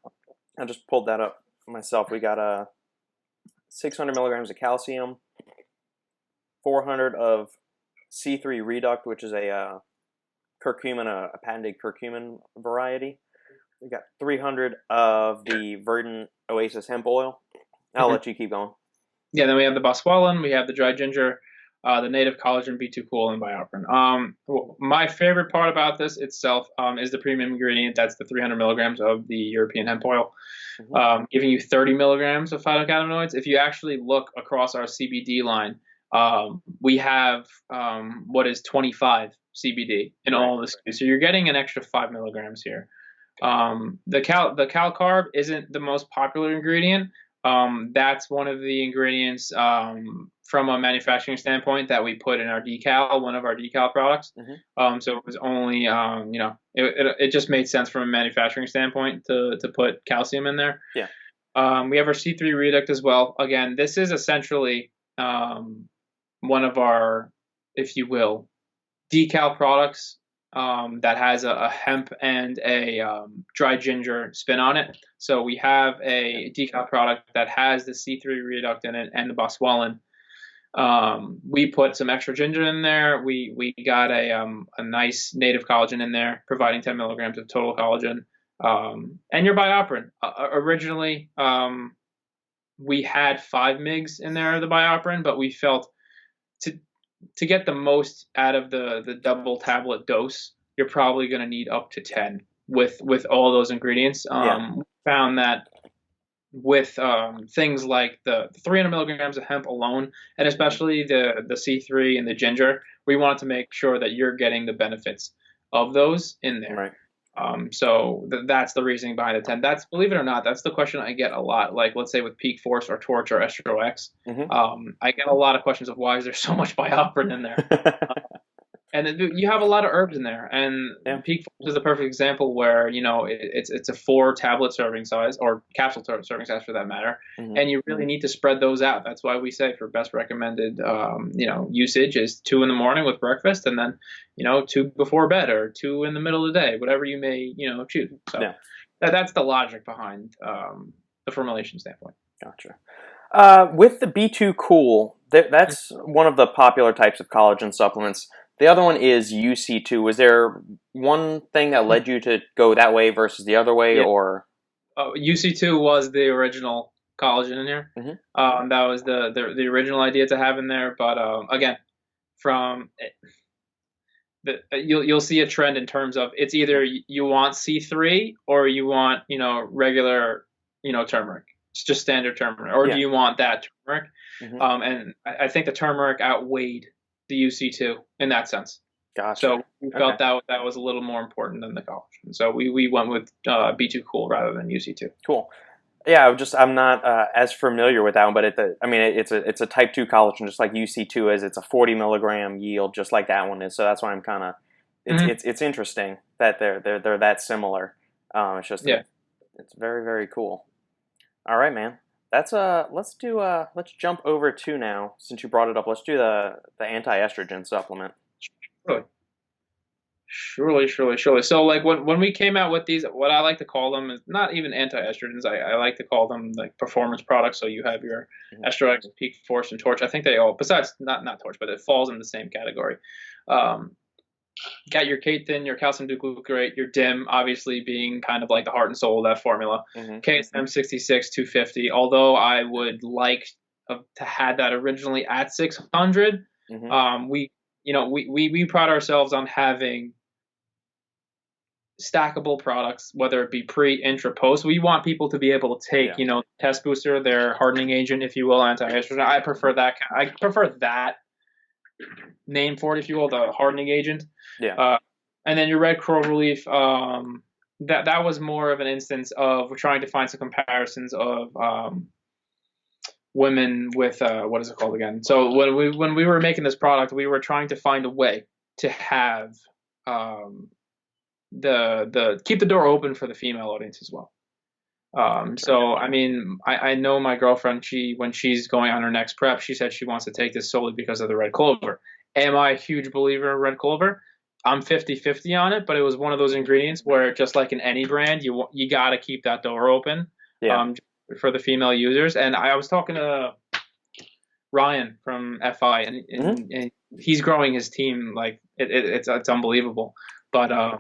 I just pulled that up myself. We got 600 milligrams of calcium, 400 of C3 Reduct, which is a curcumin, a patented curcumin variety. We got 300 of the Verdant Oasis hemp oil. I'll let you keep going. Yeah, then we have the boswellia, we have the dried ginger, the native collagen, B2 Cool, and BioPerin. My favorite part about this itself is the premium ingredient. That's the 300 milligrams of the European hemp oil, giving you 30 milligrams of phytocannabinoids. If you actually look across our CBD line, we have what is 25 CBD in all this. So you're getting an extra 5 milligrams here. The cal carb isn't the most popular ingredient. That's one of the ingredients from a manufacturing standpoint that we put in our decal, one of our decal products. So it was only, it just made sense from a manufacturing standpoint to put calcium in there. Yeah. We have our C3 Reduct as well. Again, this is essentially one of our, if you will, decal products that has a hemp and a dry ginger spin on it. So we have a decal product that has the C3 Reduct in it and the boswellia. We put some extra ginger in there. We got a nice native collagen in there, providing 10 milligrams of total collagen. And your BioPerin. Originally, we had 5 mgs in there of the BioPerin, but we felt to get the most out of the double tablet dose, you're probably going to need up to 10 with all those ingredients. We found that with things like the 300 milligrams of hemp alone, and especially the C3 and the ginger, we wanted to make sure that you're getting the benefits of those in there. Right. So that's the reasoning behind the 10. That's, believe it or not, that's the question I get a lot. Like, let's say with PeakForce or Torch or Estro X, I get a lot of questions of why is there so much BioPerin in there? And you have a lot of herbs in there, and PeakForce is the perfect example where it's a 4 tablet serving size or capsule serving size for that matter, and you really need to spread those out. That's why we say for best recommended usage is 2 in the morning with breakfast, and then 2 before bed or 2 in the middle of the day, whatever you may choose. So that's the logic behind the formulation standpoint. Gotcha. With the B2 Cool, that's one of the popular types of collagen supplements. The other one is UC2. Was there one thing that led you to go that way versus the other way, or? UC2 was the original collagen in here. That was the original idea to have in there. But again, you'll see a trend in terms of it's either you want C3 or you want regular turmeric. It's just standard turmeric, or do you want that turmeric? And I think the turmeric outweighed the UC2 in that sense. Gotcha. So we felt that was a little more important than the collagen. So we went with B2 Cool rather than UC2. Cool. Yeah, I'm not as familiar with that one, but it's a type 2 collagen, just like UC2 is. It's a 40 milligram yield, just like that one is. So that's why I'm kind of it's interesting that they're that similar. It's just it's very, very cool. All right, man. Let's jump over to now, since you brought it up. Let's do the anti-estrogen supplement. Surely. So like when we came out with these, what I like to call them is not even anti-estrogens. I like to call them like performance products. So you have your Estro X, PeakForce, and Torch. I think they all, besides not Torch, but it falls in the same category. got your K-thin, your calcium glucarate, your DIM, obviously being kind of like the heart and soul of that formula. KSM 66, 250. Although I would like to have that originally at 600. We pride ourselves on having stackable products, whether it be pre, intra, post. We want people to be able to take, test booster, their hardening agent, if you will, anti-estrogen. I prefer that. I prefer that name for it, if you will, the hardening agent. Yeah. And then your red crow relief. That was more of an instance of we're trying to find some comparisons of women with what is it called again? So when we were making this product, we were trying to find a way to have the keep the door open for the female audience as well. So I mean, I know my girlfriend, when she's going on her next prep, she said she wants to take this solely because of the red clover. Am I a huge believer in red clover? I'm 50-50 on it, but it was one of those ingredients where, just like in any brand, you got to keep that door open for the female users. And I was talking to Ryan from FI, and he's growing his team like it's unbelievable. But I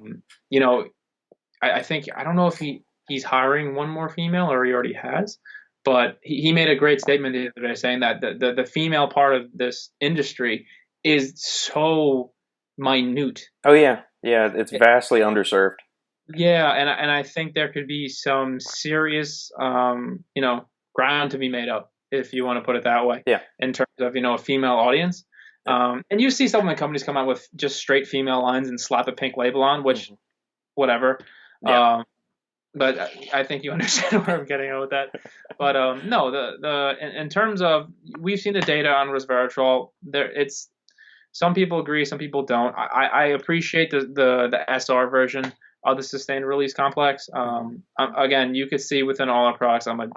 think, I don't know if he's hiring one more female or he already has, but he made a great statement the other day saying that the female part of this industry is so minute. Oh yeah, it's vastly underserved. Yeah, and I think there could be some serious ground to be made up, if you want to put it that way. Yeah. In terms of a female audience, and you see some of the companies come out with just straight female lines and slap a pink label on, which whatever. Yeah. But I think you understand where I'm getting at with that. But no, in terms of, we've seen the data on resveratrol. It's, some people agree, some people don't. I appreciate the SR version of the sustained release complex. Again, you could see within all our products, I'm a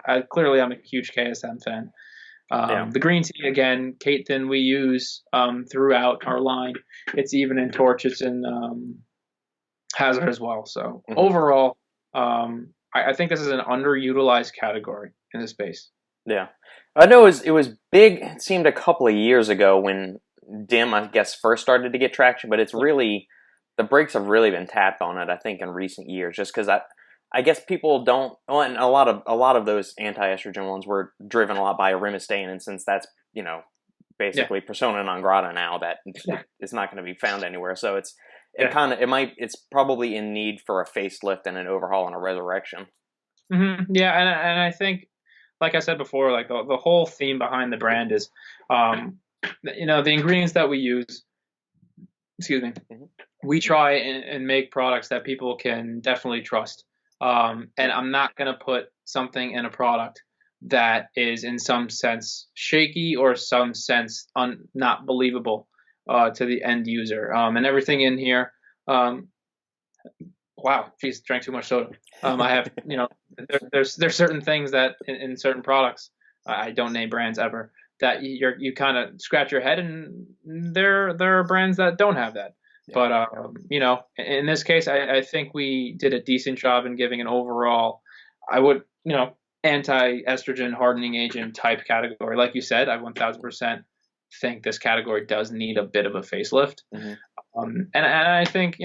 huge KSM fan. The green tea, again, K-thin, we use throughout our line. It's even in Torch, it's in Hazard as well. So overall, I think this is an underutilized category in the space. Yeah, I know it was big. It seemed a couple of years ago when DIM, I guess, first started to get traction, but it's really, the brakes have really been tapped on it, I think, in recent years, just because I guess people don't, and a lot of those anti-estrogen ones were driven a lot by arimistane, and since that's, basically persona non grata now, that it's not going to be found anywhere, so it's probably in need for a facelift and an overhaul and a resurrection. Yeah, and I think, like I said before, like the whole theme behind the brand is, the ingredients that we use, we try and make products that people can definitely trust. And I'm not going to put something in a product that is in some sense shaky or some sense not believable to the end user. And everything in here, wow, geez, drank too much soda. I have, there's certain things that in certain products, I don't name brands ever, that you kind of scratch your head, and there are brands that don't have that. Yeah. But in this case, I think we did a decent job in giving an overall, I would, anti-estrogen hardening agent type category. Like you said, I 1000% think this category does need a bit of a facelift. And I think,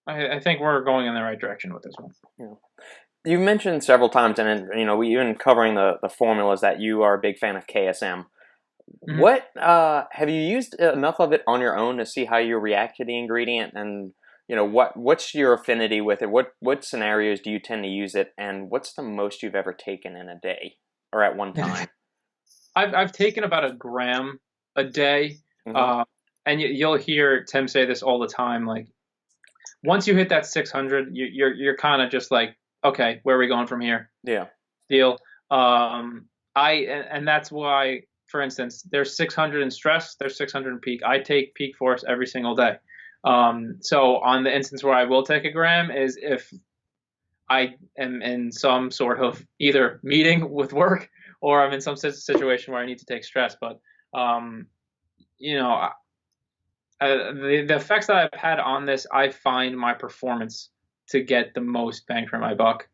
I think we're going in the right direction with this one. Yeah. You mentioned several times, and we even covering the formulas, that you are a big fan of KSM. What have you used enough of it on your own to see how you react to the ingredient, and what's your affinity with it? What scenarios do you tend to use it, and what's the most you've ever taken in a day or at one time? I've taken about 1 gram a day, and you'll hear Tim say this all the time. Like, once you hit that 600, you're kind of just like, okay, where are we going from here? Yeah. Deal. And that's why, for instance, there's 600 in stress, there's 600 in peak. I take PeakForce every single day. So on the instance where I will take 1 gram is if I am in some sort of either meeting with work or I'm in some situation where I need to take stress. But, the effects that I've had on this, I find my performance to get the most bang for my buck.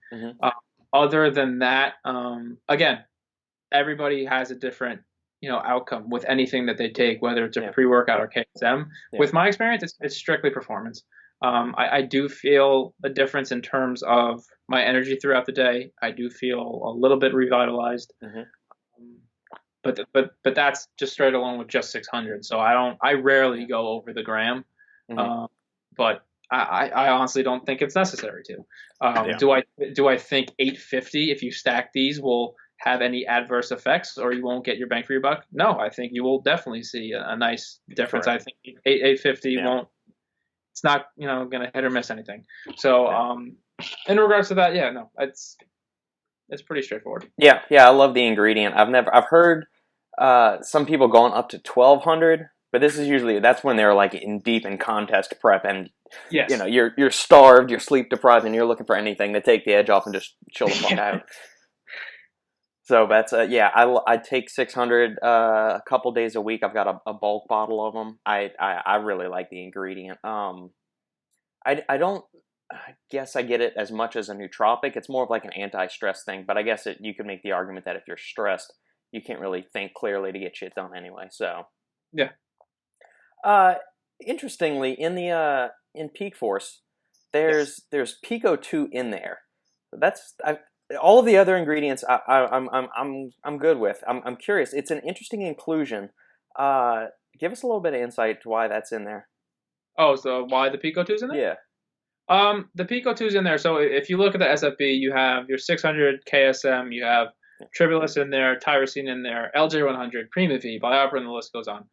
Other than that, again, everybody has a different outcome with anything that they take, whether it's a Yeah. pre-workout or KSM. Yeah. With my experience, it's strictly performance. I do feel a difference in terms of my energy throughout the day. I do feel a little bit revitalized. Mm-hmm. Um, but that's just straight along with just 600. So I rarely go over the gram. Mm-hmm. Um, but I honestly don't think it's necessary to. Yeah. Do I think 850, if you stack these, will have any adverse effects, or you won't get your bang for your buck? No, I think you will definitely see a nice difference. Correct. I think 850 Yeah. won't. It's not going to hit or miss anything. So Yeah. in regards to that, yeah, no, it's pretty straightforward. Yeah. Yeah. I love the ingredient. I've heard some people going up to 1200, but this is usually that's when they're like deep in contest prep, and Yes. you're starved, you're sleep deprived, and you're looking for anything to take the edge off and just chill the fuck out. So that's yeah. I take 600 a couple days a week. I've got a bulk bottle of them. I really like the ingredient. I don't. I guess I get it as much as a nootropic. It's more of like an anti-stress thing. But I guess you could make the argument that if you're stressed, you can't really think clearly to get shit done anyway. So Yeah. uh, interestingly, in PeakForce, Yes. there's Pico 2 in there. All of the other ingredients I'm good with. I'm curious. It's an interesting inclusion. Give us a little bit of insight to why that's in there. Oh, so why the Pico 2's in there? Yeah. The Pico 2's in there. So if you look at the SFB, you have your 600 KSM, you have Tribulus in there, Tyrosine in there, LJ100, Prima-V, BioPerine, the list goes on.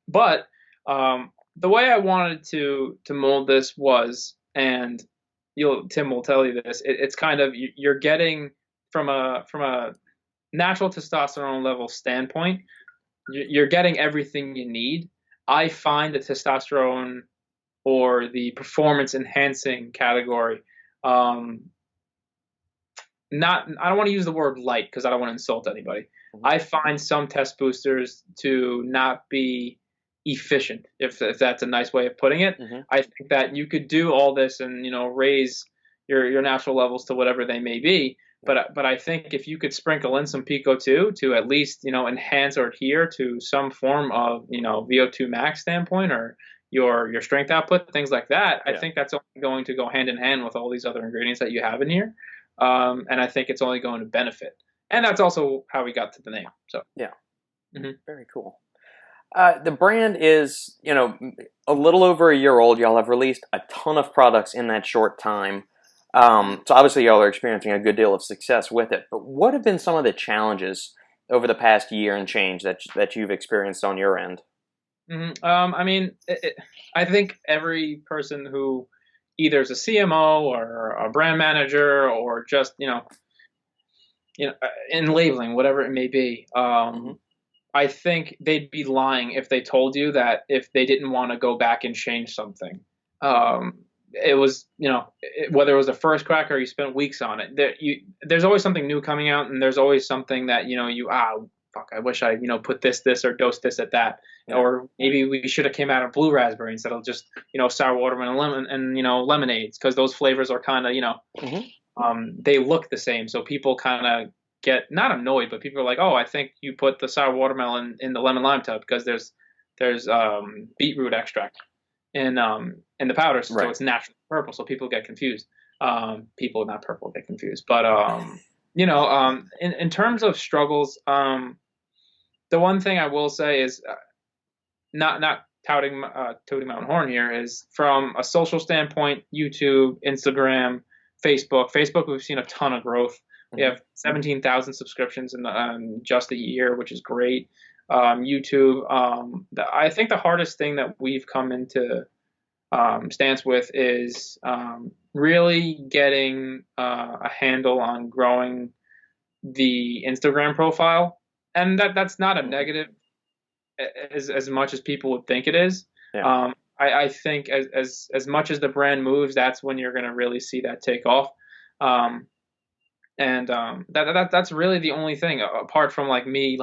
But the way I wanted to mold this was, and Tim will tell you this, it's kind of you're getting from a natural testosterone level standpoint, you're getting everything you need. I find the testosterone or the performance enhancing category. Not I don't want to use the word light because I don't want to insult anybody. Mm-hmm. I find some test boosters to not be efficient, if that's a nice way of putting it. Mm-hmm. I think that you could do all this and raise your natural levels to whatever they may be. But I think if you could sprinkle in some Pico 2 to at least enhance or adhere to some form of VO2 max standpoint or your strength output, things like that, I think that's only going to go hand in hand with all these other ingredients that you have in here. And I think it's only going to benefit. And that's also how we got to the name. So yeah, mm-hmm. Very cool. The brand is, a little over a year old. Y'all have released a ton of products in that short time. So obviously y'all are experiencing a good deal of success with it. But what have been some of the challenges over the past year and change that you've experienced on your end? Mm-hmm. I mean, I think every person who either is a CMO or a brand manager or just in labeling, whatever it may be, Mm-hmm. I think they'd be lying if they told you that if they didn't want to go back and change something. It was, whether it was the first crack or you spent weeks on it, there's always something new coming out, and there's always something that, fuck, I wish I, put this, or dosed this at that. Yeah. Or maybe we should have came out of blue raspberry instead of just, sour watermelon and lemon and, lemonades, because those flavors are kind of, Mm-hmm. they look the same. So people kind of get not annoyed, but people are like, oh, I think you put the sour watermelon in the lemon lime tub because there's beetroot extract in the powder, so Right. it's naturally purple. So people get confused. People not purple get confused, but in terms of struggles, the one thing I will say is not touting my own horn here, is from a social standpoint, YouTube, Instagram, Facebook, we've seen a ton of growth. We have 17,000 subscriptions in just a year, which is great. YouTube, I think the hardest thing that we've come into stance with is really getting a handle on growing the Instagram profile, and that's not a negative as much as people would think it is. Yeah. I think as much as the brand moves, that's when you're going to really see that take off. That's really the only thing, apart from like me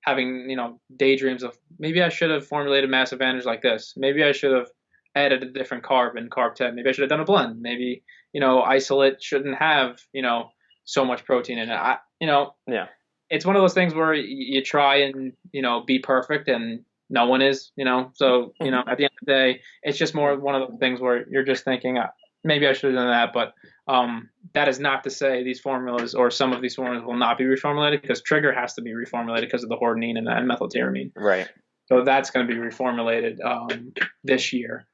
having daydreams of maybe I should have formulated Mass Advantage like this. Maybe I should have added a different carb in Carb 10. Maybe I should have done a blend. Maybe isolate shouldn't have so much protein in it. Yeah. it's one of those things where you try and be perfect, and no one is. So at the end of the day, it's just more one of those things where you're just thinking, maybe I should have done that, but that is not to say these formulas or some of these formulas will not be reformulated, because trigger has to be reformulated because of the hordenine and methyltyramine. Right. So that's going to be reformulated this year.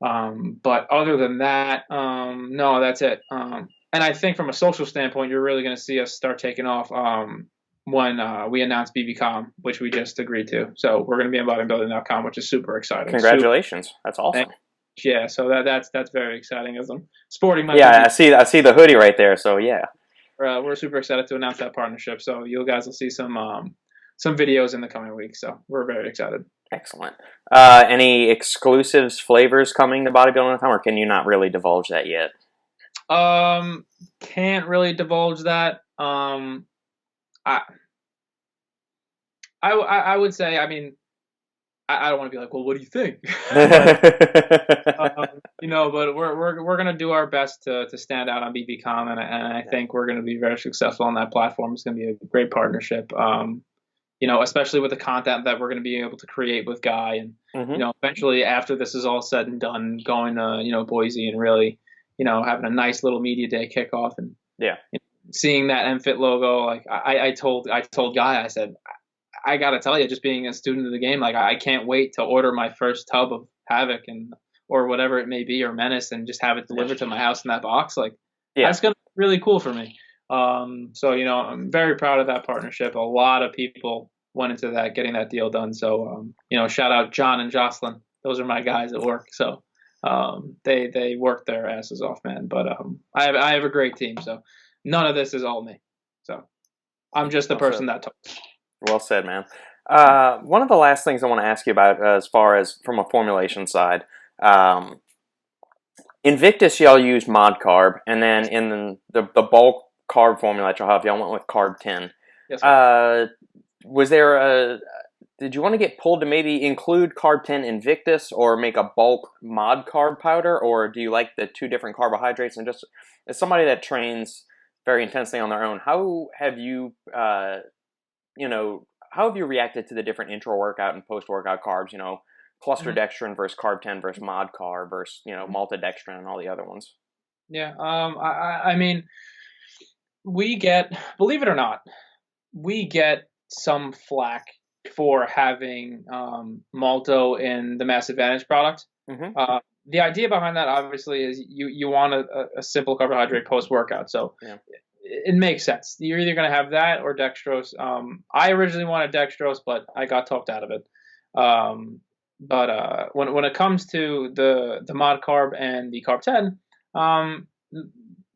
But other than that, no, that's it. And I think from a social standpoint, you're really going to see us start taking off when we announce BBCom, which we just agreed to. So we're going to be on bodybuilding.com, which is super exciting. Congratulations. That's awesome. Yeah, so that's very exciting as I'm sporting my I see the hoodie right there, so yeah. We're super excited to announce that partnership. So you guys will see some videos in the coming weeks. So we're very excited. Excellent. Any exclusives, flavors coming to bodybuilding.com, or can you not really divulge that yet? Can't really divulge that. I would say, I mean, I don't want to be like, well, what do you think? But we're gonna do our best to stand out on BBCom, and I think we're gonna be very successful on that platform. It's gonna be a great partnership. Especially with the content that we're gonna be able to create with Guy, and eventually after this is all said and done, going to Boise and really having a nice little media day kickoff, and seeing that MFIT logo. Like I told Guy, I said, I gotta tell you, just being a student of the game, like I can't wait to order my first tub of Havoc or whatever it may be, or Menace, and just have it delivered to my house in that box. Like that's gonna be really cool for me. So I'm very proud of that partnership. A lot of people went into that, getting that deal done. So shout out John and Jocelyn. Those are my guys at work. So they work their asses off, man. But I have a great team. So none of this is all me. So I'm just the person that talks. Well said, man. One of the last things I want to ask you about, as far as from a formulation side, Invictus, y'all used mod carb, and then in the bulk carb formula that y'all have, y'all went with carb 10. Yes, was there did you want to get pulled to maybe include carb 10 Invictus, or make a bulk mod carb powder, or do you like the two different carbohydrates? And just as somebody that trains very intensely on their own, how have you how have you reacted to the different intra-workout and post-workout carbs, cluster dextrin versus carb 10 versus mod carb versus, maltodextrin and all the other ones? Yeah. I mean, we get, believe it or not, we get some flack for having malto in the Mass Advantage product. The idea behind that, obviously, is you want a simple carbohydrate post-workout. So it makes sense. You're either going to have that or dextrose. I originally wanted dextrose, but I got talked out of it. But when it comes to the mod carb and the carb 10,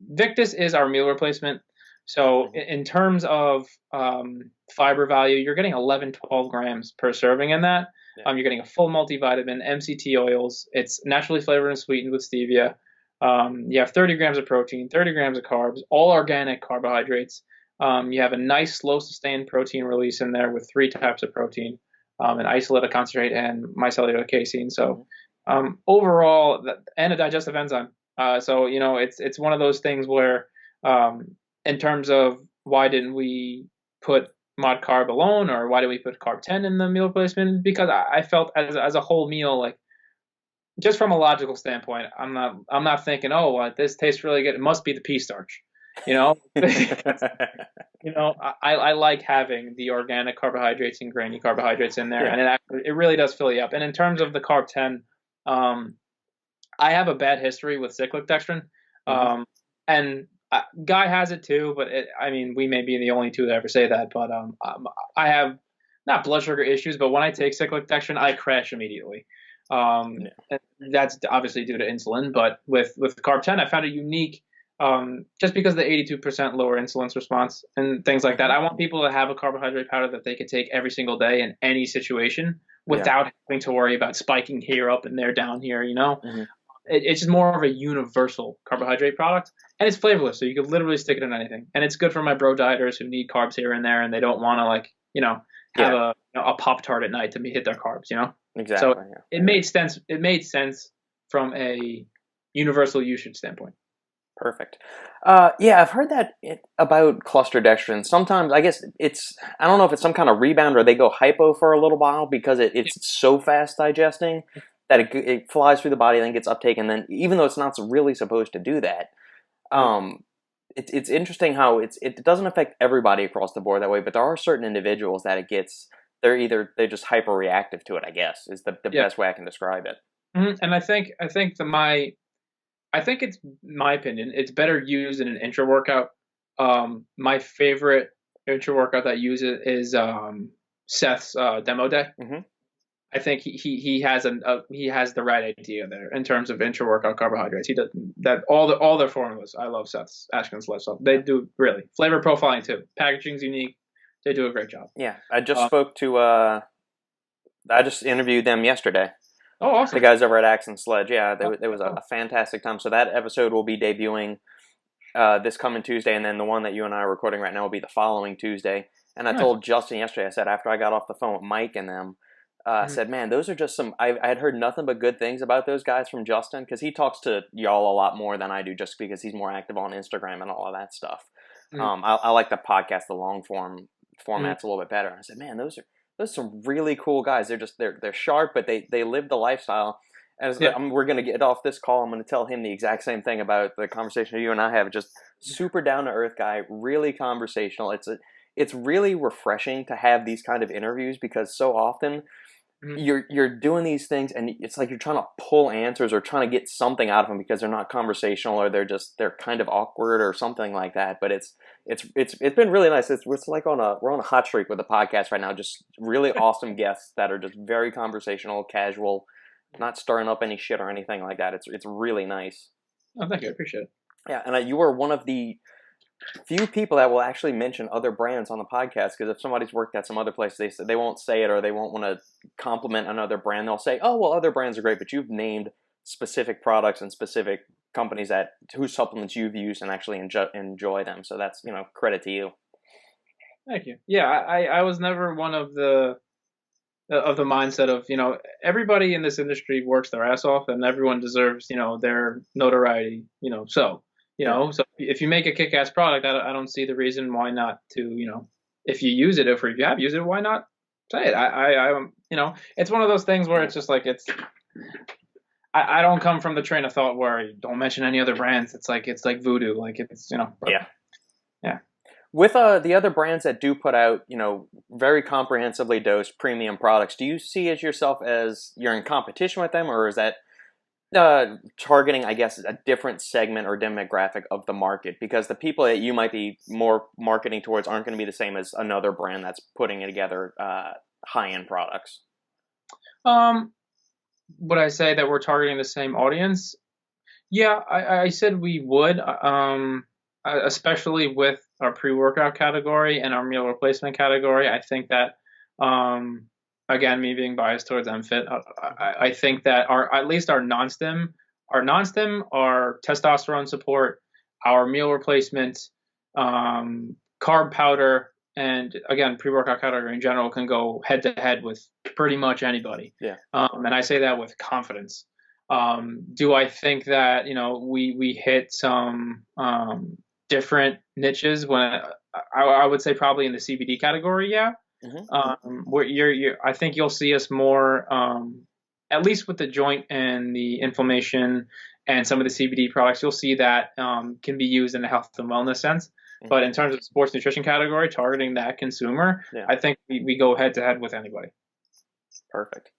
Victus is our meal replacement. So in terms of fiber value, you're getting 11-12 grams per serving in that. You're getting a full multivitamin, MCT oils. It's naturally flavored and sweetened with stevia. You have 30 grams of protein, 30 grams of carbs, all organic carbohydrates. You have a nice slow sustained protein release in there with 3 types of protein, an isolated concentrate and micellar casein. So overall, and a digestive enzyme. So it's one of those things where in terms of why didn't we put mod carb alone, or why did we put carb 10 in the meal replacement? Because I felt as a whole meal, like, just from a logical standpoint, I'm not thinking, oh, this tastes really good, it must be the pea starch, I like having the organic carbohydrates and grainy carbohydrates in there, and it really does fill you up. And in terms of the carb 10, I have a bad history with cyclic dextrin, and Guy has it too, but we may be the only two that ever say that. But I have not blood sugar issues, but when I take cyclic dextrin, I crash immediately. And that's obviously due to insulin. But with carb 10, I found it unique, just because of the 82% lower insulin response and things like that. I want people to have a carbohydrate powder that they could take every single day in any situation without having to worry about spiking here up and there down here. It's just more of a universal carbohydrate product, and it's flavorless, so you could literally stick it in anything. And it's good for my bro dieters who need carbs here and there, and they don't want to have a Pop-Tart at night to hit their carbs. Exactly. So it made sense. It made sense from a universal usage standpoint. Perfect. Yeah, I've heard that about cluster dextrin. Sometimes I guess I don't know if it's some kind of rebound or they go hypo for a little while because it's so fast digesting that it flies through the body, then gets uptake, and then even though it's not really supposed to do that, um, it's interesting how it doesn't affect everybody across the board that way, but there are certain individuals that they're just hyper reactive to it, I guess, is the Yeah. best way I can describe it. And I think it's my opinion. It's better used in an intra workout. My favorite intra workout that uses it is Seth's demo day. Mm-hmm. I think he has the right idea there in terms of intra workout carbohydrates. He does that all their formulas. I love Seth's Ashkin's List. So they do really flavor profiling too. Packaging's unique. They do a great job. Yeah, I just interviewed them yesterday. Oh, awesome. The guys over at Axe and Sledge. Yeah, it was a fantastic time. So that episode will be debuting this coming Tuesday, and then the one that you and I are recording right now will be the following Tuesday. And I told Justin yesterday, I said, after I got off the phone with Mike and them, I said, man, those are just I had heard nothing but good things about those guys from Justin, because he talks to y'all a lot more than I do, just because he's more active on Instagram and all of that stuff. I like the podcast, the long format's a little bit better. I said, man, those are some really cool guys. They're sharp, but they live the lifestyle. As we're going to get off this call, I'm going to tell him the exact same thing about the conversation you and I have. Just super down to earth guy, really conversational. It's really refreshing to have these kind of interviews, because so often you're doing these things and it's like you're trying to pull answers or trying to get something out of them because they're not conversational, or they're kind of awkward or something like that. But it's been really nice. It's like we're on a hot streak with the podcast right now. Just really awesome guests that are just very conversational, casual, not stirring up any shit or anything like that. It's really nice. Oh, thank you. I appreciate it. Yeah, and you were one of the few people that will actually mention other brands on the podcast, because if somebody's worked at some other place, they won't say it, or they won't want to compliment another brand. They'll say, oh, well, other brands are great, but you've named specific products and specific companies whose supplements you've used and actually enjoy them. So that's, credit to you. Thank you. Yeah, I was never one of the mindset of, everybody in this industry works their ass off and everyone deserves, their notoriety, so if you make a kick-ass product, I don't see the reason why not to, if you use it, if you have used it, why not say it? I it's one of those things where it's just like, I don't come from the train of thought where you don't mention any other brands. It's like voodoo, like it's, Yeah. With the other brands that do put out, very comprehensively dosed premium products, do you see yourself as you're in competition with them, or is that targeting, I guess, a different segment or demographic of the market? Because the people that you might be more marketing towards aren't going to be the same as another brand that's putting together high-end products. Would I say that we're targeting the same audience? Yeah, I said we would, especially with our pre-workout category and our meal replacement category. I think that, again, me being biased towards MFIT, I think that at least our non-stim, our testosterone support, our meal replacement, carb powder, and again, pre-workout category in general can go head to head with pretty much anybody. Yeah. And I say that with confidence. Do I think that, we hit some different niches when I would say probably in the CBD category? Yeah. Where I think you'll see us more, at least with the joint and the inflammation and some of the CBD products, you'll see that can be used in a health and wellness sense. But in terms of sports nutrition category, targeting that consumer, I think we go head to head with anybody. Perfect.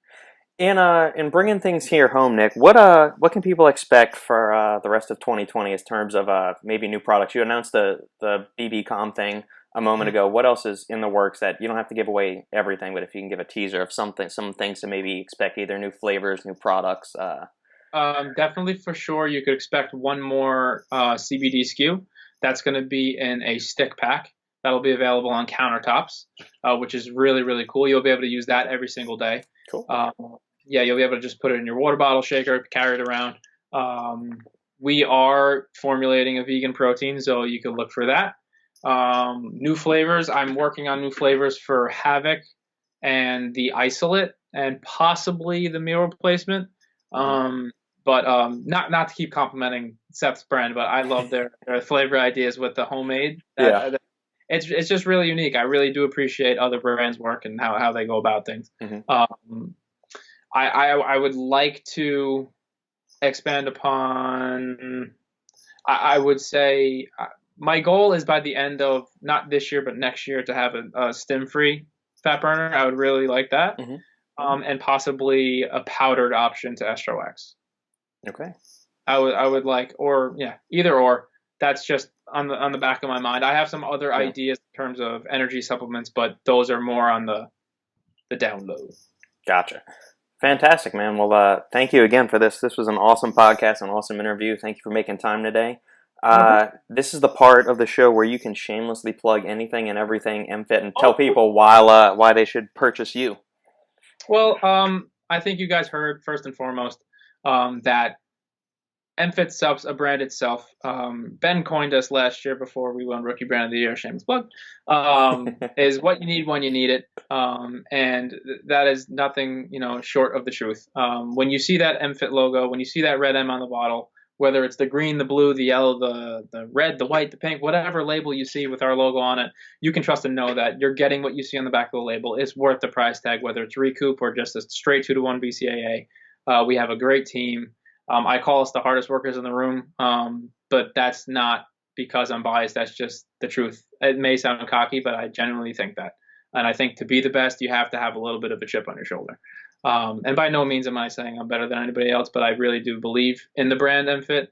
In bringing things here home, Nick, what can people expect for the rest of 2020 in terms of maybe new products? You announced the BB.com thing a moment ago. What else is in the works that you don't have to give away everything, but if you can give a teaser of some things to maybe expect, either new flavors, new products? Definitely, for sure, you could expect one more CBD SKU. That's going to be in a stick pack. That'll be available on countertops, which is really, really cool. You'll be able to use that every single day. Cool. You'll be able to just put it in your water bottle shaker, carry it around. We are formulating a vegan protein, so you can look for that. New flavors. I'm working on new flavors for Havoc and the Isolate and possibly the meal replacement. But not to keep complimenting Seth's brand, but I love their flavor ideas with the homemade. Yeah. It's just really unique. I really do appreciate other brands' work and how they go about things. I would like to expand upon. I would say my goal is by the end of not this year but next year to have a stim-free fat burner. I would really like that, and possibly a powdered option to Estro X. Okay. I would like, or yeah, either or. That's just on the back of my mind. I have some other ideas in terms of energy supplements, but those are more on the download. Gotcha. Fantastic, man. Well, thank you again for this. This was an awesome podcast, an awesome interview. Thank you for making time today. This is the part of the show where you can shamelessly plug anything and everything MFIT and tell people why they should purchase you. Well, I think you guys heard first and foremost that MFIT Supps, a brand itself. Ben coined us last year before we won Rookie Brand of the Year, shameless plug, is what you need when you need it. And that is nothing, short of the truth. When you see that MFIT logo, when you see that red M on the bottle, whether it's the green, the blue, the yellow, the red, the white, the pink, whatever label you see with our logo on it, you can trust and know that you're getting what you see on the back of the label. It's worth the price tag, whether it's Recoup or just a straight 2-to-1 BCAA. We have a great team. I call us the hardest workers in the room, but that's not because I'm biased. That's just the truth. It may sound cocky, but I genuinely think that. And I think to be the best, you have to have a little bit of a chip on your shoulder. And by no means am I saying I'm better than anybody else, but I really do believe in the brand MFIT.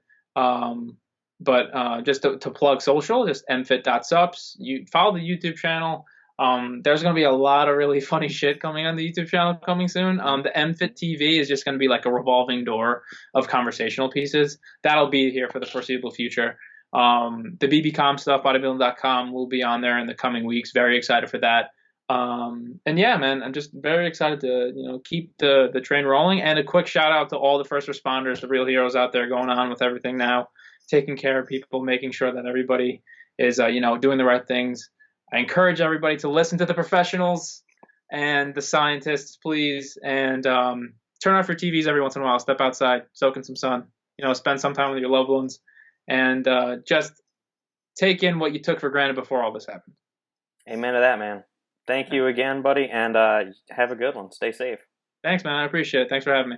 But just to plug social, just mfit.supps. You follow the YouTube channel. There's going to be a lot of really funny shit coming on the YouTube channel coming soon. The MFIT TV is just going to be like a revolving door of conversational pieces. That'll be here for the foreseeable future. The BBcom stuff, bodybuilding.com, will be on there in the coming weeks. Very excited for that. And yeah, man, I'm just very excited to, keep the train rolling. And a quick shout out to all the first responders, the real heroes out there going on with everything now, taking care of people, making sure that everybody is, doing the right things. I encourage everybody to listen to the professionals and the scientists, please, and turn off your TVs every once in a while. Step outside, soak in some sun, spend some time with your loved ones, and just take in what you took for granted before all this happened. Amen to that, man. Thank you again, buddy, and have a good one. Stay safe. Thanks, man. I appreciate it. Thanks for having me.